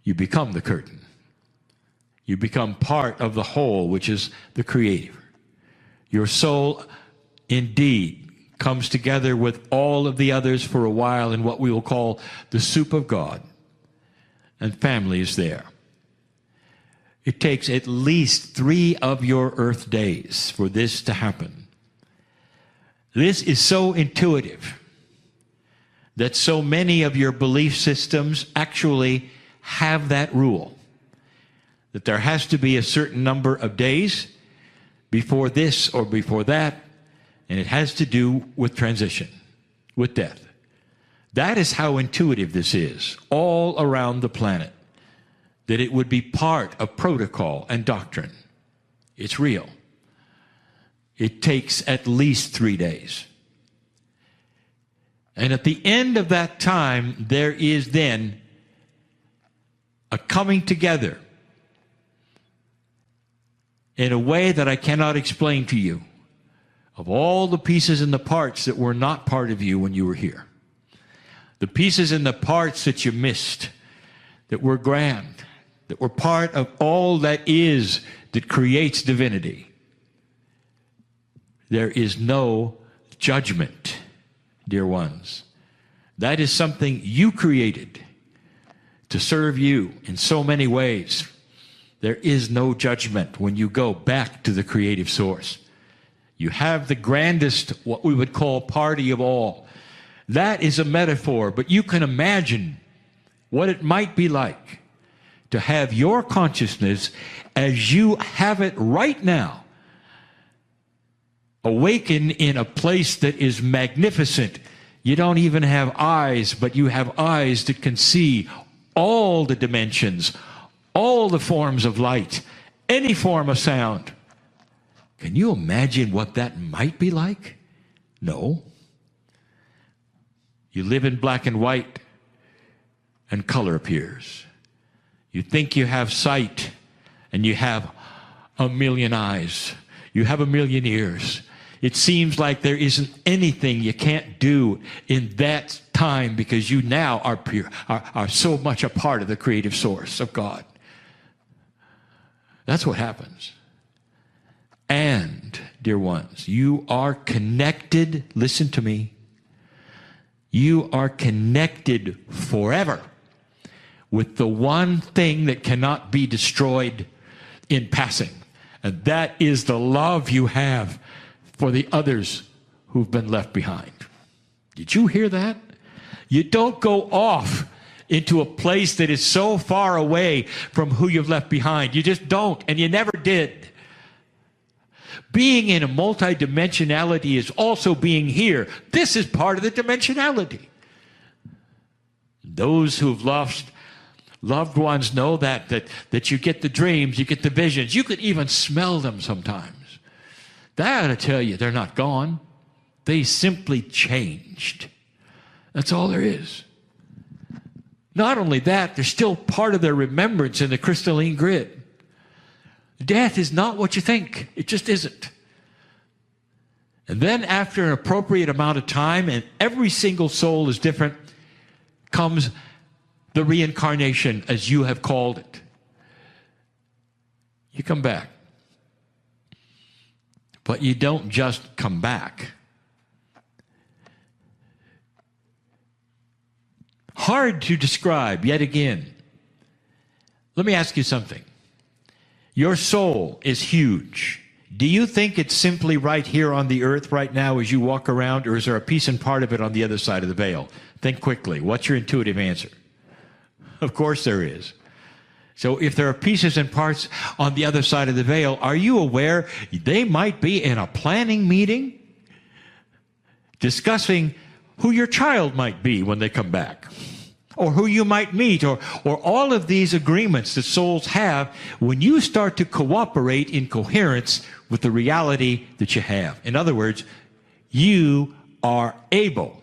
You become the curtain. You become part of the whole, which is the Creator. Your soul indeed comes together with all of the others for a while in what we will call the soup of God. And family is there. It takes at least 3 of your earth days for this to happen. This is so intuitive that so many of your belief systems actually have that rule, that there has to be a certain number of days before this or before that, and it has to do with transition, with death. That is how intuitive this is all around the planet, that it would be part of protocol and doctrine. It's real. It takes at least 3 days. And at the end of that time, there is then a coming together in a way that I cannot explain to you, of all the pieces and the parts that were not part of you when you were here. The pieces and the parts that you missed, that were grand, that were part of all that is, that creates divinity. There is no judgment, dear ones. That is something you created to serve you in so many ways. There is no judgment when you go back to the creative source. You have the grandest, what we would call, party of all. That is a metaphor, but you can imagine what it might be like to have your consciousness as you have it right now awaken in a place that is magnificent. You don't even have eyes, but you have eyes that can see all the dimensions, all the forms of light, any form of sound. Can you imagine what that might be like? No. You live in black and white, and color appears. You think you have sight, and you have a million eyes. You have a million ears. It seems like there isn't anything you can't do in that time, because you now are pure, are so much a part of the creative source of God. That's what happens. And, dear ones, you are connected, listen to me, you are connected forever with the one thing that cannot be destroyed in passing. And that is the love you have for the others who've been left behind. Did you hear that? You don't go off into a place that is so far away from who you've left behind. You just don't, and you never did. Being in a multidimensionality is also being here. This is part of the dimensionality. Those who've lost loved ones know that you get the dreams, you get the visions. You could even smell them sometimes. That ought to tell you they're not gone. They simply changed. That's all there is. Not only that, they're still part of their remembrance in the crystalline grid. death is not what you think. It just isn't. And then after an appropriate amount of time, and every single soul is different, comes the reincarnation, as you have called it. You come back. But you don't just come back. Hard to describe, yet again. Let me ask you something. Your soul is huge. Do you think it's simply right here on the earth right now as you walk around, or is there a piece and part of it on the other side of the veil? Think quickly. What's your intuitive answer? Of course there is. So if there are pieces and parts on the other side of the veil, are you aware they might be in a planning meeting discussing who your child might be when they come back, or who you might meet, or all of these agreements that souls have when you start to cooperate in coherence with the reality that you have. In other words, you are able,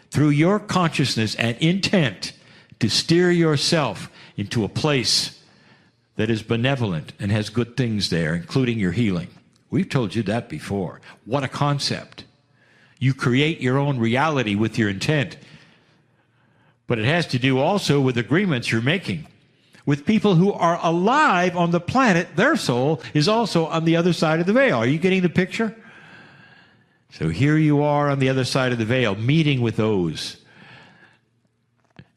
through your consciousness and intent, to steer yourself into a place that is benevolent and has good things there, including your healing. We've told you that before. What a concept. You create your own reality with your intent. But it has to do also with agreements you're making with people who are alive on the planet. Their soul is also on the other side of the veil. Are you getting the picture? So here you are on the other side of the veil, meeting with those,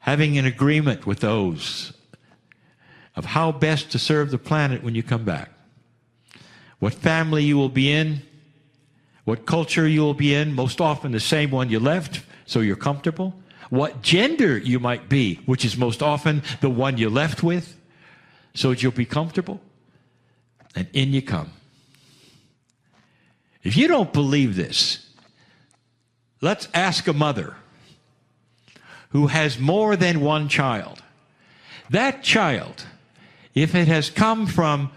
having an agreement with those of how best to serve the planet when you come back. What family you will be in, what culture you will be in, most often the same one you left, so you're comfortable. What gender you might be, which is most often the one you left with, so that you'll be comfortable. And in you come. If you don't believe this, let's ask a mother who has more than one child. That child, if it has come from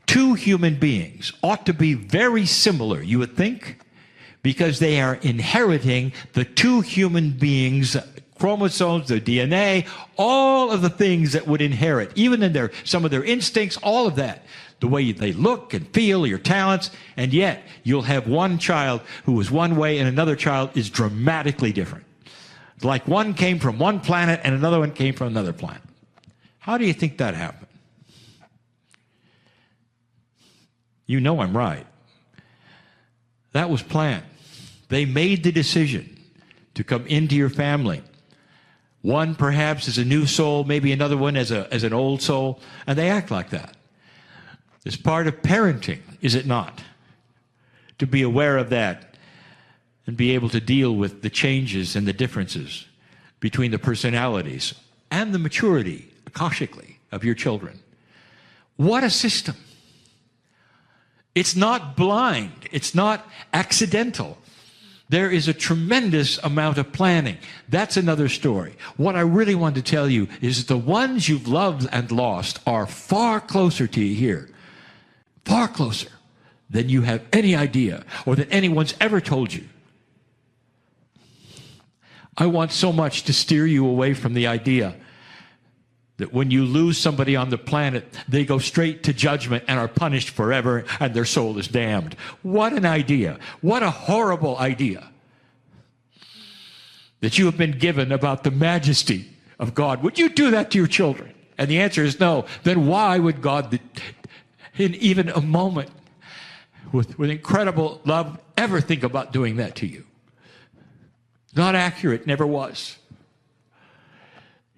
two human beings, ought to be very similar, you would think, because they are inheriting the two human beings' chromosomes, their DNA, all of the things that would inherit, even in some of their instincts, all of that, the way they look and feel, your talents, and yet you'll have one child who is one way and another child is dramatically different. Like one came from one planet and another one came from another planet. How do you think that happened? You know I'm right. That was planned. They made the decision to come into your family. One perhaps as a new soul, maybe another one as an old soul, and they act like that. It's part of parenting, is it not? To be aware of that and be able to deal with the changes and the differences between the personalities and the maturity, akashically, of your children. What a system. It's not blind. It's not accidental. There is a tremendous amount of planning. That's another story. What I really want to tell you is the ones you've loved and lost are far closer to you here. Far closer than you have any idea or that anyone's ever told you. I want so much to steer you away from the idea that when you lose somebody on the planet, they go straight to judgment and are punished forever and their soul is damned. What an idea. What a horrible idea that you have been given about the majesty of God. Would you do that to your children? And the answer is no. Then why would God, in even a moment, with incredible love, ever think about doing that to you? Not accurate, never was.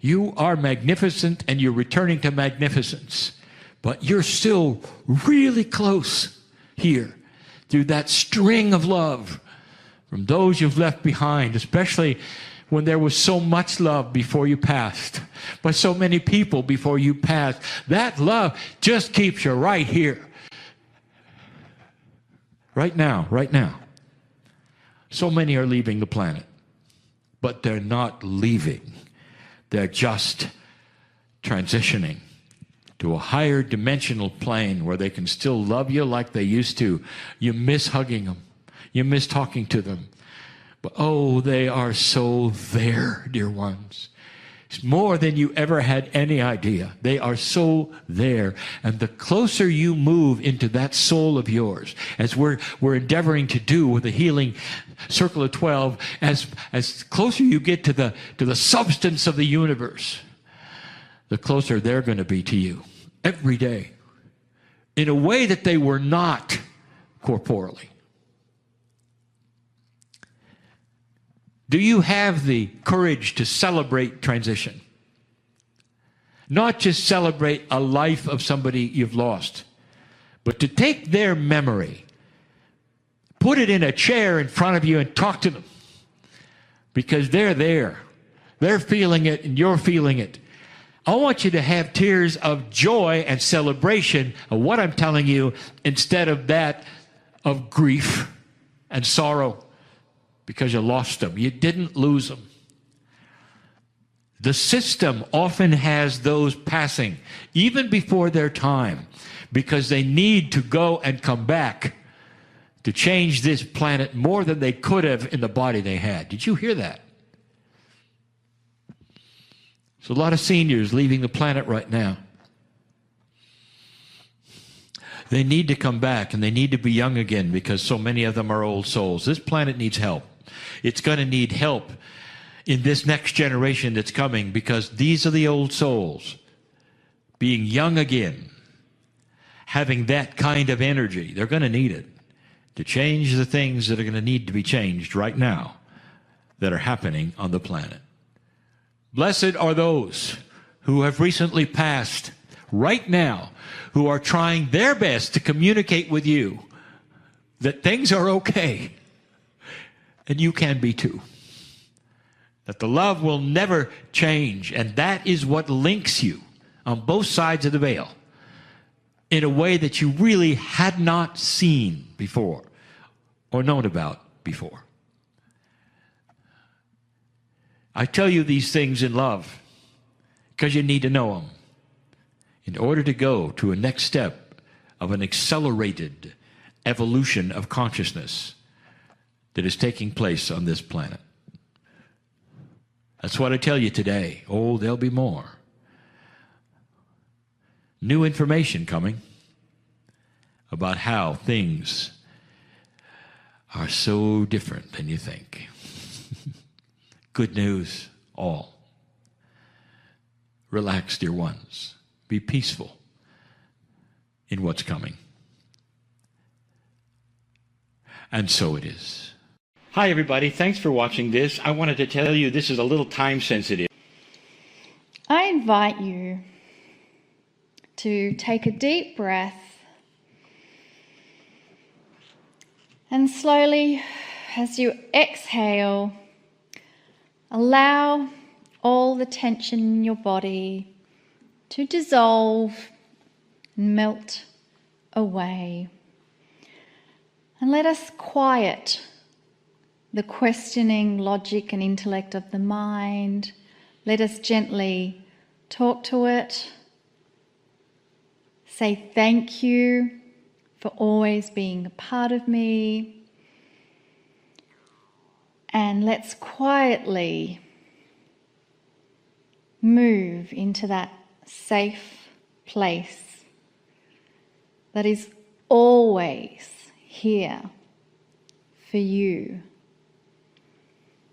You are magnificent and you're returning to magnificence. But you're still really close here through that string of love from those you've left behind, especially when there was so much love before you passed, by so many people before you passed. That love just keeps you right here. Right now, right now. So many are leaving the planet, but they're not leaving. They're just transitioning to a higher dimensional plane where they can still love you like they used to. You miss hugging them. You miss talking to them. But oh, they are so there, dear ones. It's more than you ever had any idea. They are so there. And the closer you move into that soul of yours, as we're endeavoring to do with the healing circle of 12, as closer you get to the substance of the universe, the closer they're going to be to you every day, in a way that they were not corporally. Do you have the courage to celebrate transition? Not just celebrate a life of somebody you've lost, but to take their memory, put it in a chair in front of you and talk to them. Because they're there. They're feeling it and you're feeling it. I want you to have tears of joy and celebration of what I'm telling you, instead of that of grief and sorrow because you lost them. You didn't lose them. The system often has those passing, even before their time, because they need to go and come back to change this planet more than they could have in the body they had. Did you hear that? There's a lot of seniors leaving the planet right now. They need to come back, and they need to be young again, because so many of them are old souls. This planet needs help. It's going to need help in this next generation that's coming, because these are the old souls being young again, having that kind of energy. They're going to need it to change the things that are going to need to be changed right now that are happening on the planet. Blessed are those who have recently passed right now, who are trying their best to communicate with you that things are okay, and you can be too. That the love will never change, and that is what links you on both sides of the veil in a way that you really had not seen before or known about before. I tell you these things in love because you need to know them in order to go to a next step of an accelerated evolution of consciousness that is taking place on this planet. That's what I tell you today. Oh, there'll be more. New information coming about how things are so different than you think. Good news, all. Relax, dear ones. Be peaceful in what's coming. And so it is. Hi, everybody. Thanks for watching this. I wanted to tell you this is a little time sensitive. I invite you to take a deep breath and slowly, as you exhale, allow all the tension in your body to dissolve and melt away. And let us quiet the questioning logic and intellect of the mind. Let us gently talk to it. Say thank you for always being a part of me. And let's quietly move into that safe place that is always here for you.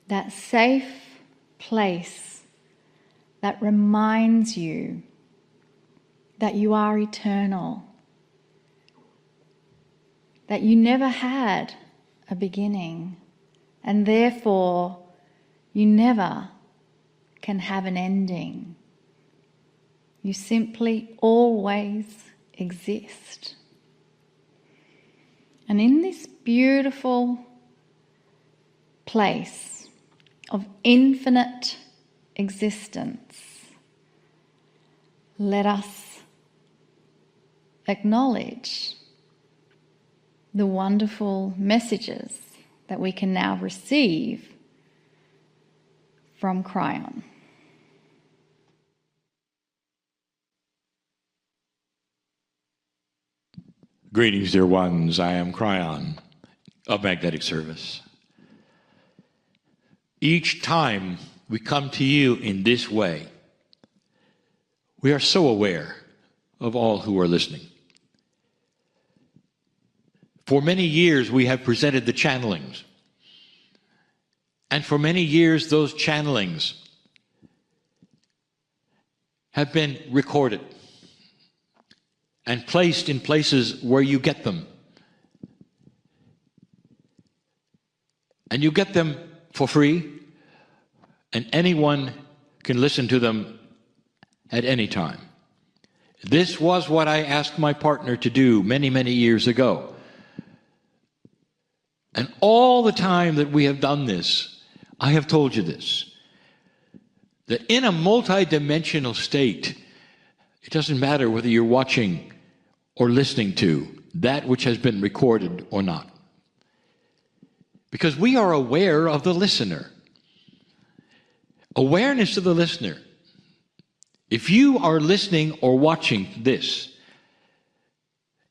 That safe place that reminds you that you are eternal, that you never had a beginning, and therefore you never can have an ending. You simply always exist. And in this beautiful place of infinite existence, let us acknowledge the wonderful messages that we can now receive from Kryon. Greetings, dear ones. I am Kryon of Magnetic Service. Each time we come to you in this way. We are so aware of all who are listening. For many years, we have presented the channelings. And for many years, those channelings have been recorded and placed in places where you get them. And you get them for free, and anyone can listen to them at any time. This was what I asked my partner to do many, many years ago. And all the time that we have done this, I have told you this, that in a multidimensional state, it doesn't matter whether you're watching or listening to that which has been recorded or not. Because we are aware of the listener. Awareness of the listener. If you are listening or watching this,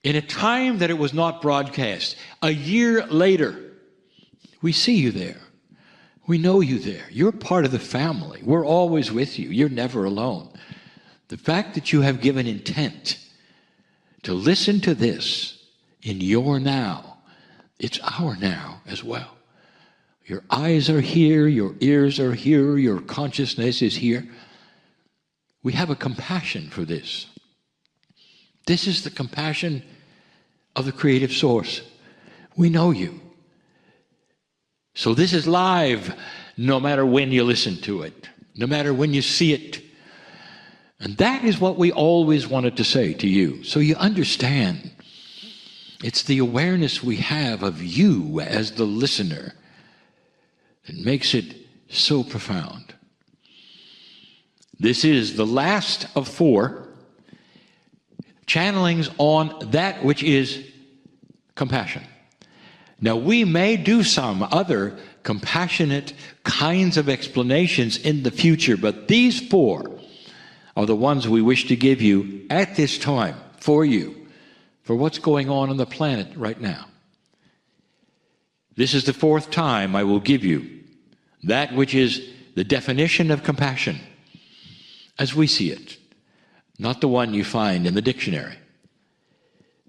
in a time that it was not broadcast, a year later, we see you there. We know you there. You're part of the family. We're always with you. You're never alone. The fact that you have given intent to listen to this in your now, it's our now as well. Your eyes are here, your ears are here, your consciousness is here. We have a compassion for this. This is the compassion of the creative source. We know you. So this is live, no matter when you listen to it, no matter when you see it. And that is what we always wanted to say to you. So you understand, it's the awareness we have of you as the listener that makes it so profound. This is the last of 4 channelings on that which is compassion. Now, we may do some other compassionate kinds of explanations in the future, but these 4 are the ones we wish to give you at this time for you, for what's going on the planet right now. This is the 4th time I will give you that which is the definition of compassion as we see it, not the one you find in the dictionary.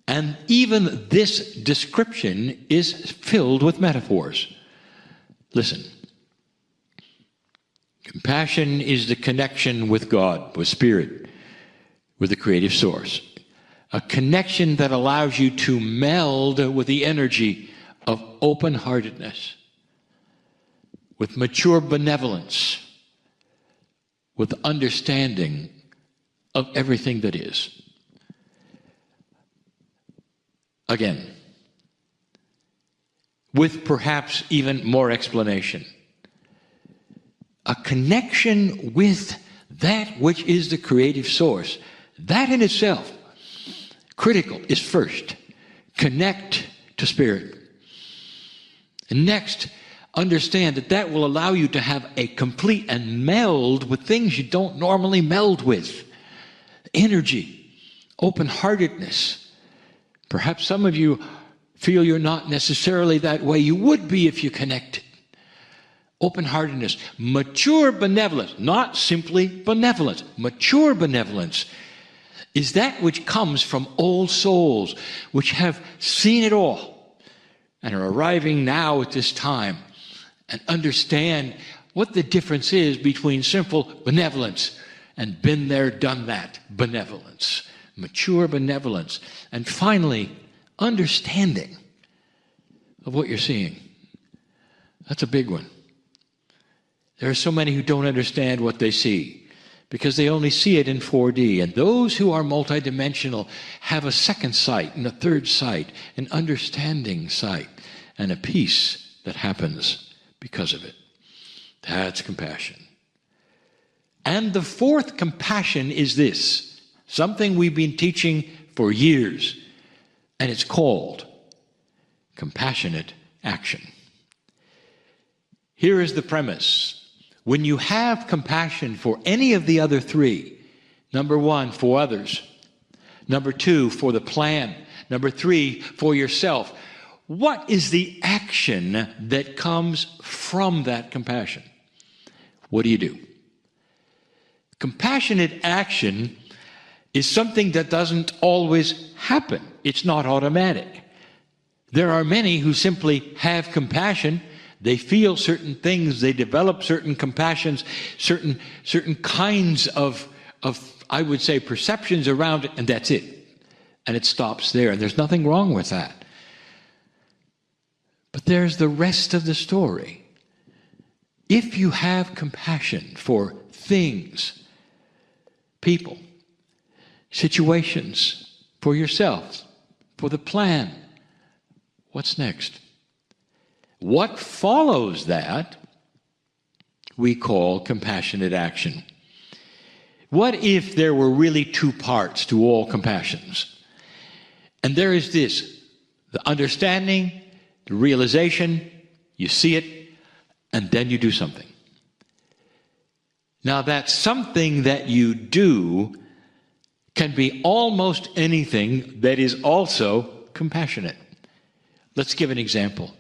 And even this description is filled with metaphors. Listen. Compassion is the connection with God, with Spirit, with the creative source. A connection that allows you to meld with the energy of open-heartedness, with mature benevolence, with understanding of everything that is. Again, with perhaps even more explanation. A connection with that which is the creative source. That in itself, critical, is first. Connect to Spirit. And next, understand that that will allow you to have a complete and meld with things you don't normally meld with. Energy, open-heartedness. Perhaps some of you feel you're not necessarily that way. You would be if you connected. Open-heartedness, mature benevolence, not simply benevolence. Mature benevolence is that which comes from old souls, which have seen it all and are arriving now at this time and understand what the difference is between simple benevolence and been there, done that benevolence. Mature benevolence. And finally, understanding of what you're seeing. That's a big one. There are so many who don't understand what they see because they only see it in 4D. And those who are multidimensional have a second sight and a third sight, an understanding sight, and a peace that happens because of it. That's compassion. And the 4th compassion is this, something we've been teaching for years, and it's called compassionate action. Here is the premise. When you have compassion for any of the other 3, number 1, for others, number 2, for the plan, number 3, for yourself, what is the action that comes from that compassion? what do? Compassionate action is something that doesn't always happen. It's not automatic. There are many who simply have compassion. They feel certain things. They develop certain compassions, certain kinds of I would say perceptions around it, and that's it. And it stops there. And there's nothing wrong with that. But there's the rest of the story. If you have compassion for things, people, situations, for yourself, for the plan, what's next? What follows that we call compassionate action. What if there were really two parts to all compassions? And there is this, the understanding, the realization, you see it, and then you do something. Now that something that you do can be almost anything that is also compassionate. Let's give an example.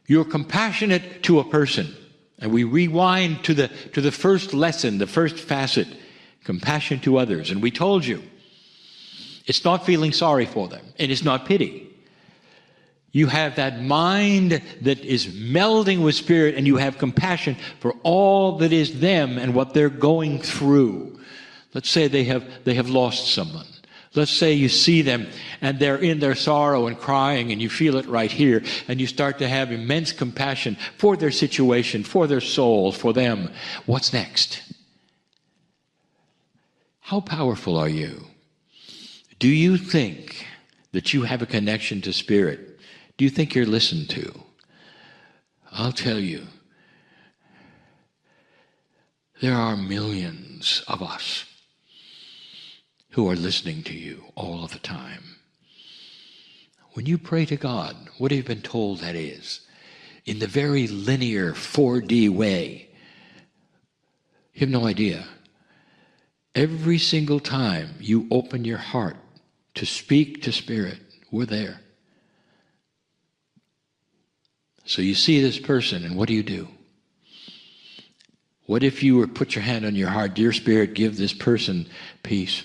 You're compassionate to a person, and we rewind to the first lesson, the first facet, compassion to others. And we told you, it's not feeling sorry for them, and it's not pity. You have that mind that is melding with spirit, and you have compassion for all that is them and what they're going through. Let's say they have lost someone. Let's say you see them and they're in their sorrow and crying, and you feel it right here, and you start to have immense compassion for their situation, for their soul, for them. What's next? How powerful are you? Do you think that you have a connection to spirit? Do you think you're listened to? I'll tell you, there are millions of us who are listening to you all of the time. When you pray to God, what have you been told that is? In the very linear 4D way. You have no idea. Every single time you open your heart to speak to Spirit, we're there. So you see this person, and what do? What if you were put your hand on your heart, dear Spirit, give this person peace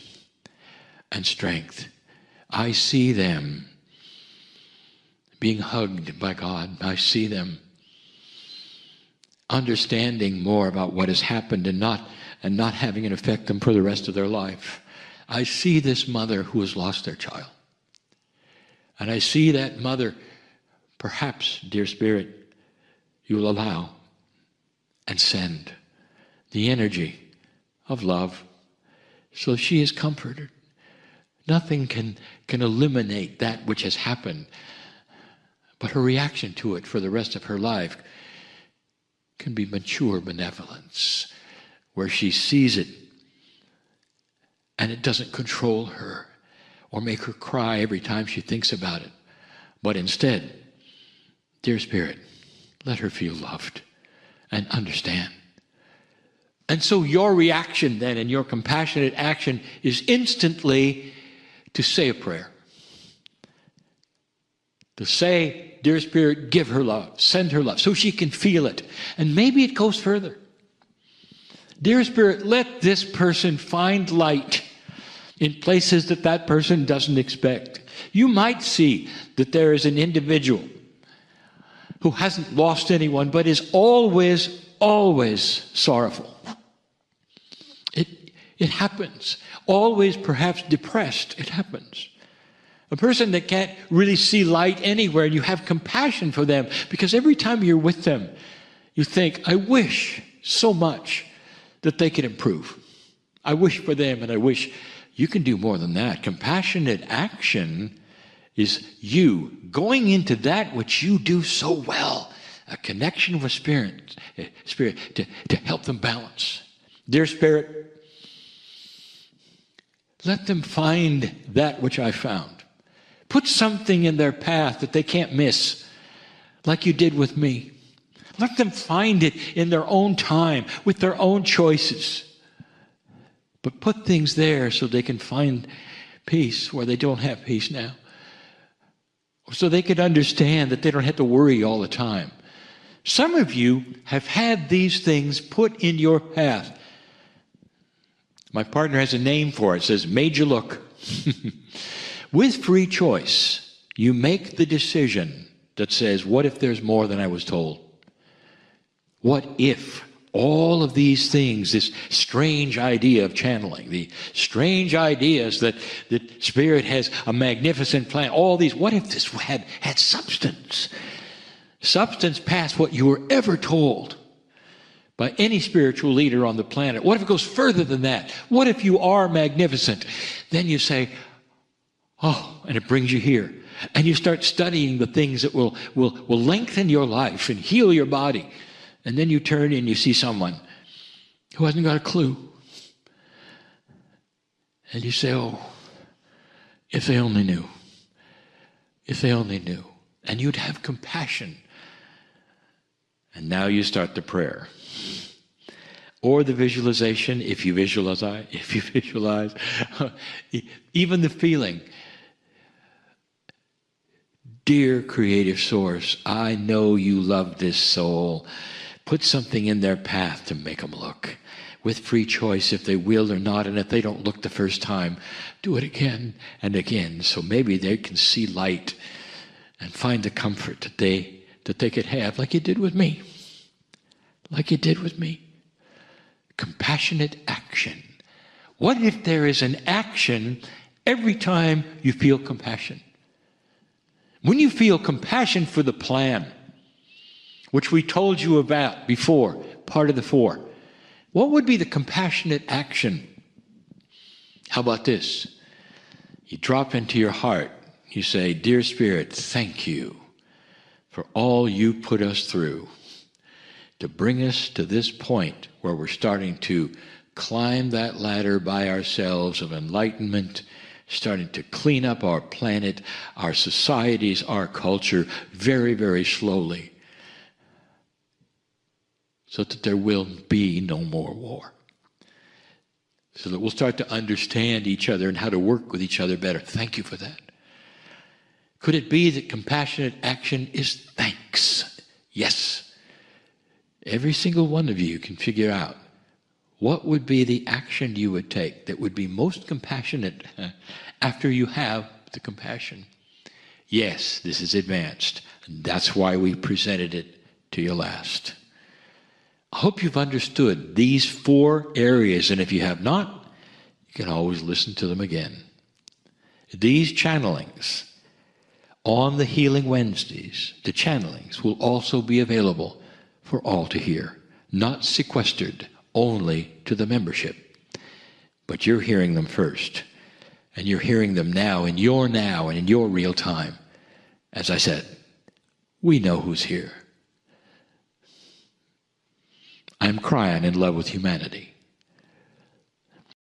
and strength. I see them being hugged by God. I see them understanding more about what has happened and not having it affect them for the rest of their life. I see this mother who has lost their child. And I see that mother, perhaps, dear Spirit, you will allow and send the energy of love so she is comforted. Nothing can eliminate that which has happened, but her reaction to it for the rest of her life can be mature benevolence, where she sees it and it doesn't control her or make her cry every time she thinks about it, but instead, dear Spirit, let her feel loved and understand. And so your reaction then and your compassionate action is instantly to say a prayer. To say, dear Spirit, give her love, send her love, so she can feel it. And maybe it goes further. Dear Spirit, let this person find light in places that person doesn't expect. You might see that there is an individual who hasn't lost anyone, but is always, always sorrowful. It happens. Always perhaps depressed. It happens. A person that can't really see light anywhere, and you have compassion for them because every time you're with them, you think, I wish so much that they could improve. I wish for them, and I wish you can do more than that. Compassionate action is you going into that which you do so well, a connection with Spirit to help them balance. Dear Spirit, let them find that which I found. Put something in their path that they can't miss, like you did with me. Let them find it in their own time, with their own choices. But put things there so they can find peace where they don't have peace now. So they can understand that they don't have to worry all the time. Some of you have had these things put in your path. My partner has a name for it. It says, made you look. With free choice, you make the decision that says, what if there's more than I was told? What if all of these things, this strange idea of channeling, the strange ideas that Spirit has a magnificent plan, all these, what if this had substance? Substance past what you were ever told by any spiritual leader on the planet. What if it goes further than that? What if you are magnificent? Then you say, oh, and it brings you here. And you start studying the things that will lengthen your life and heal your body. And then you turn and you see someone who hasn't got a clue. And you say, oh, if they only knew. If they only knew. And you'd have compassion. And now you start the prayer. Or the visualization, if you visualize, even the feeling. Dear Creative Source, I know you love this soul. Put something in their path to make them look. With free choice, if they will or not, and if they don't look the first time, do it again and again, so maybe they can see light and find the comfort that they could have, like you did with me. Like you did with me. Compassionate action. What if there is an action every time you feel compassion? When you feel compassion for the plan, which we told you about before, part of the 4, what would be the compassionate action? How about this? You drop into your heart. You say, Dear Spirit, thank you for all you put us through to bring us to this point where we're starting to climb that ladder by ourselves of enlightenment, starting to clean up our planet, our societies, our culture very, very slowly, so that there will be no more war. So that we'll start to understand each other and how to work with each other better. Thank you for that. Could it be that compassionate action is thanks? Yes. Every single one of you can figure out what would be the action you would take that would be most compassionate after you have the compassion. Yes, this is advanced. And that's why we presented it to you last. I hope you've understood these 4 areas, and if you have not, you can always listen to them again. These channelings on the Healing Wednesdays, the channelings will also be available for all to hear, not sequestered only to the membership. But you're hearing them first, and you're hearing them now and in your real time. As I said, we know who's here. I'm Kryon, in love with humanity.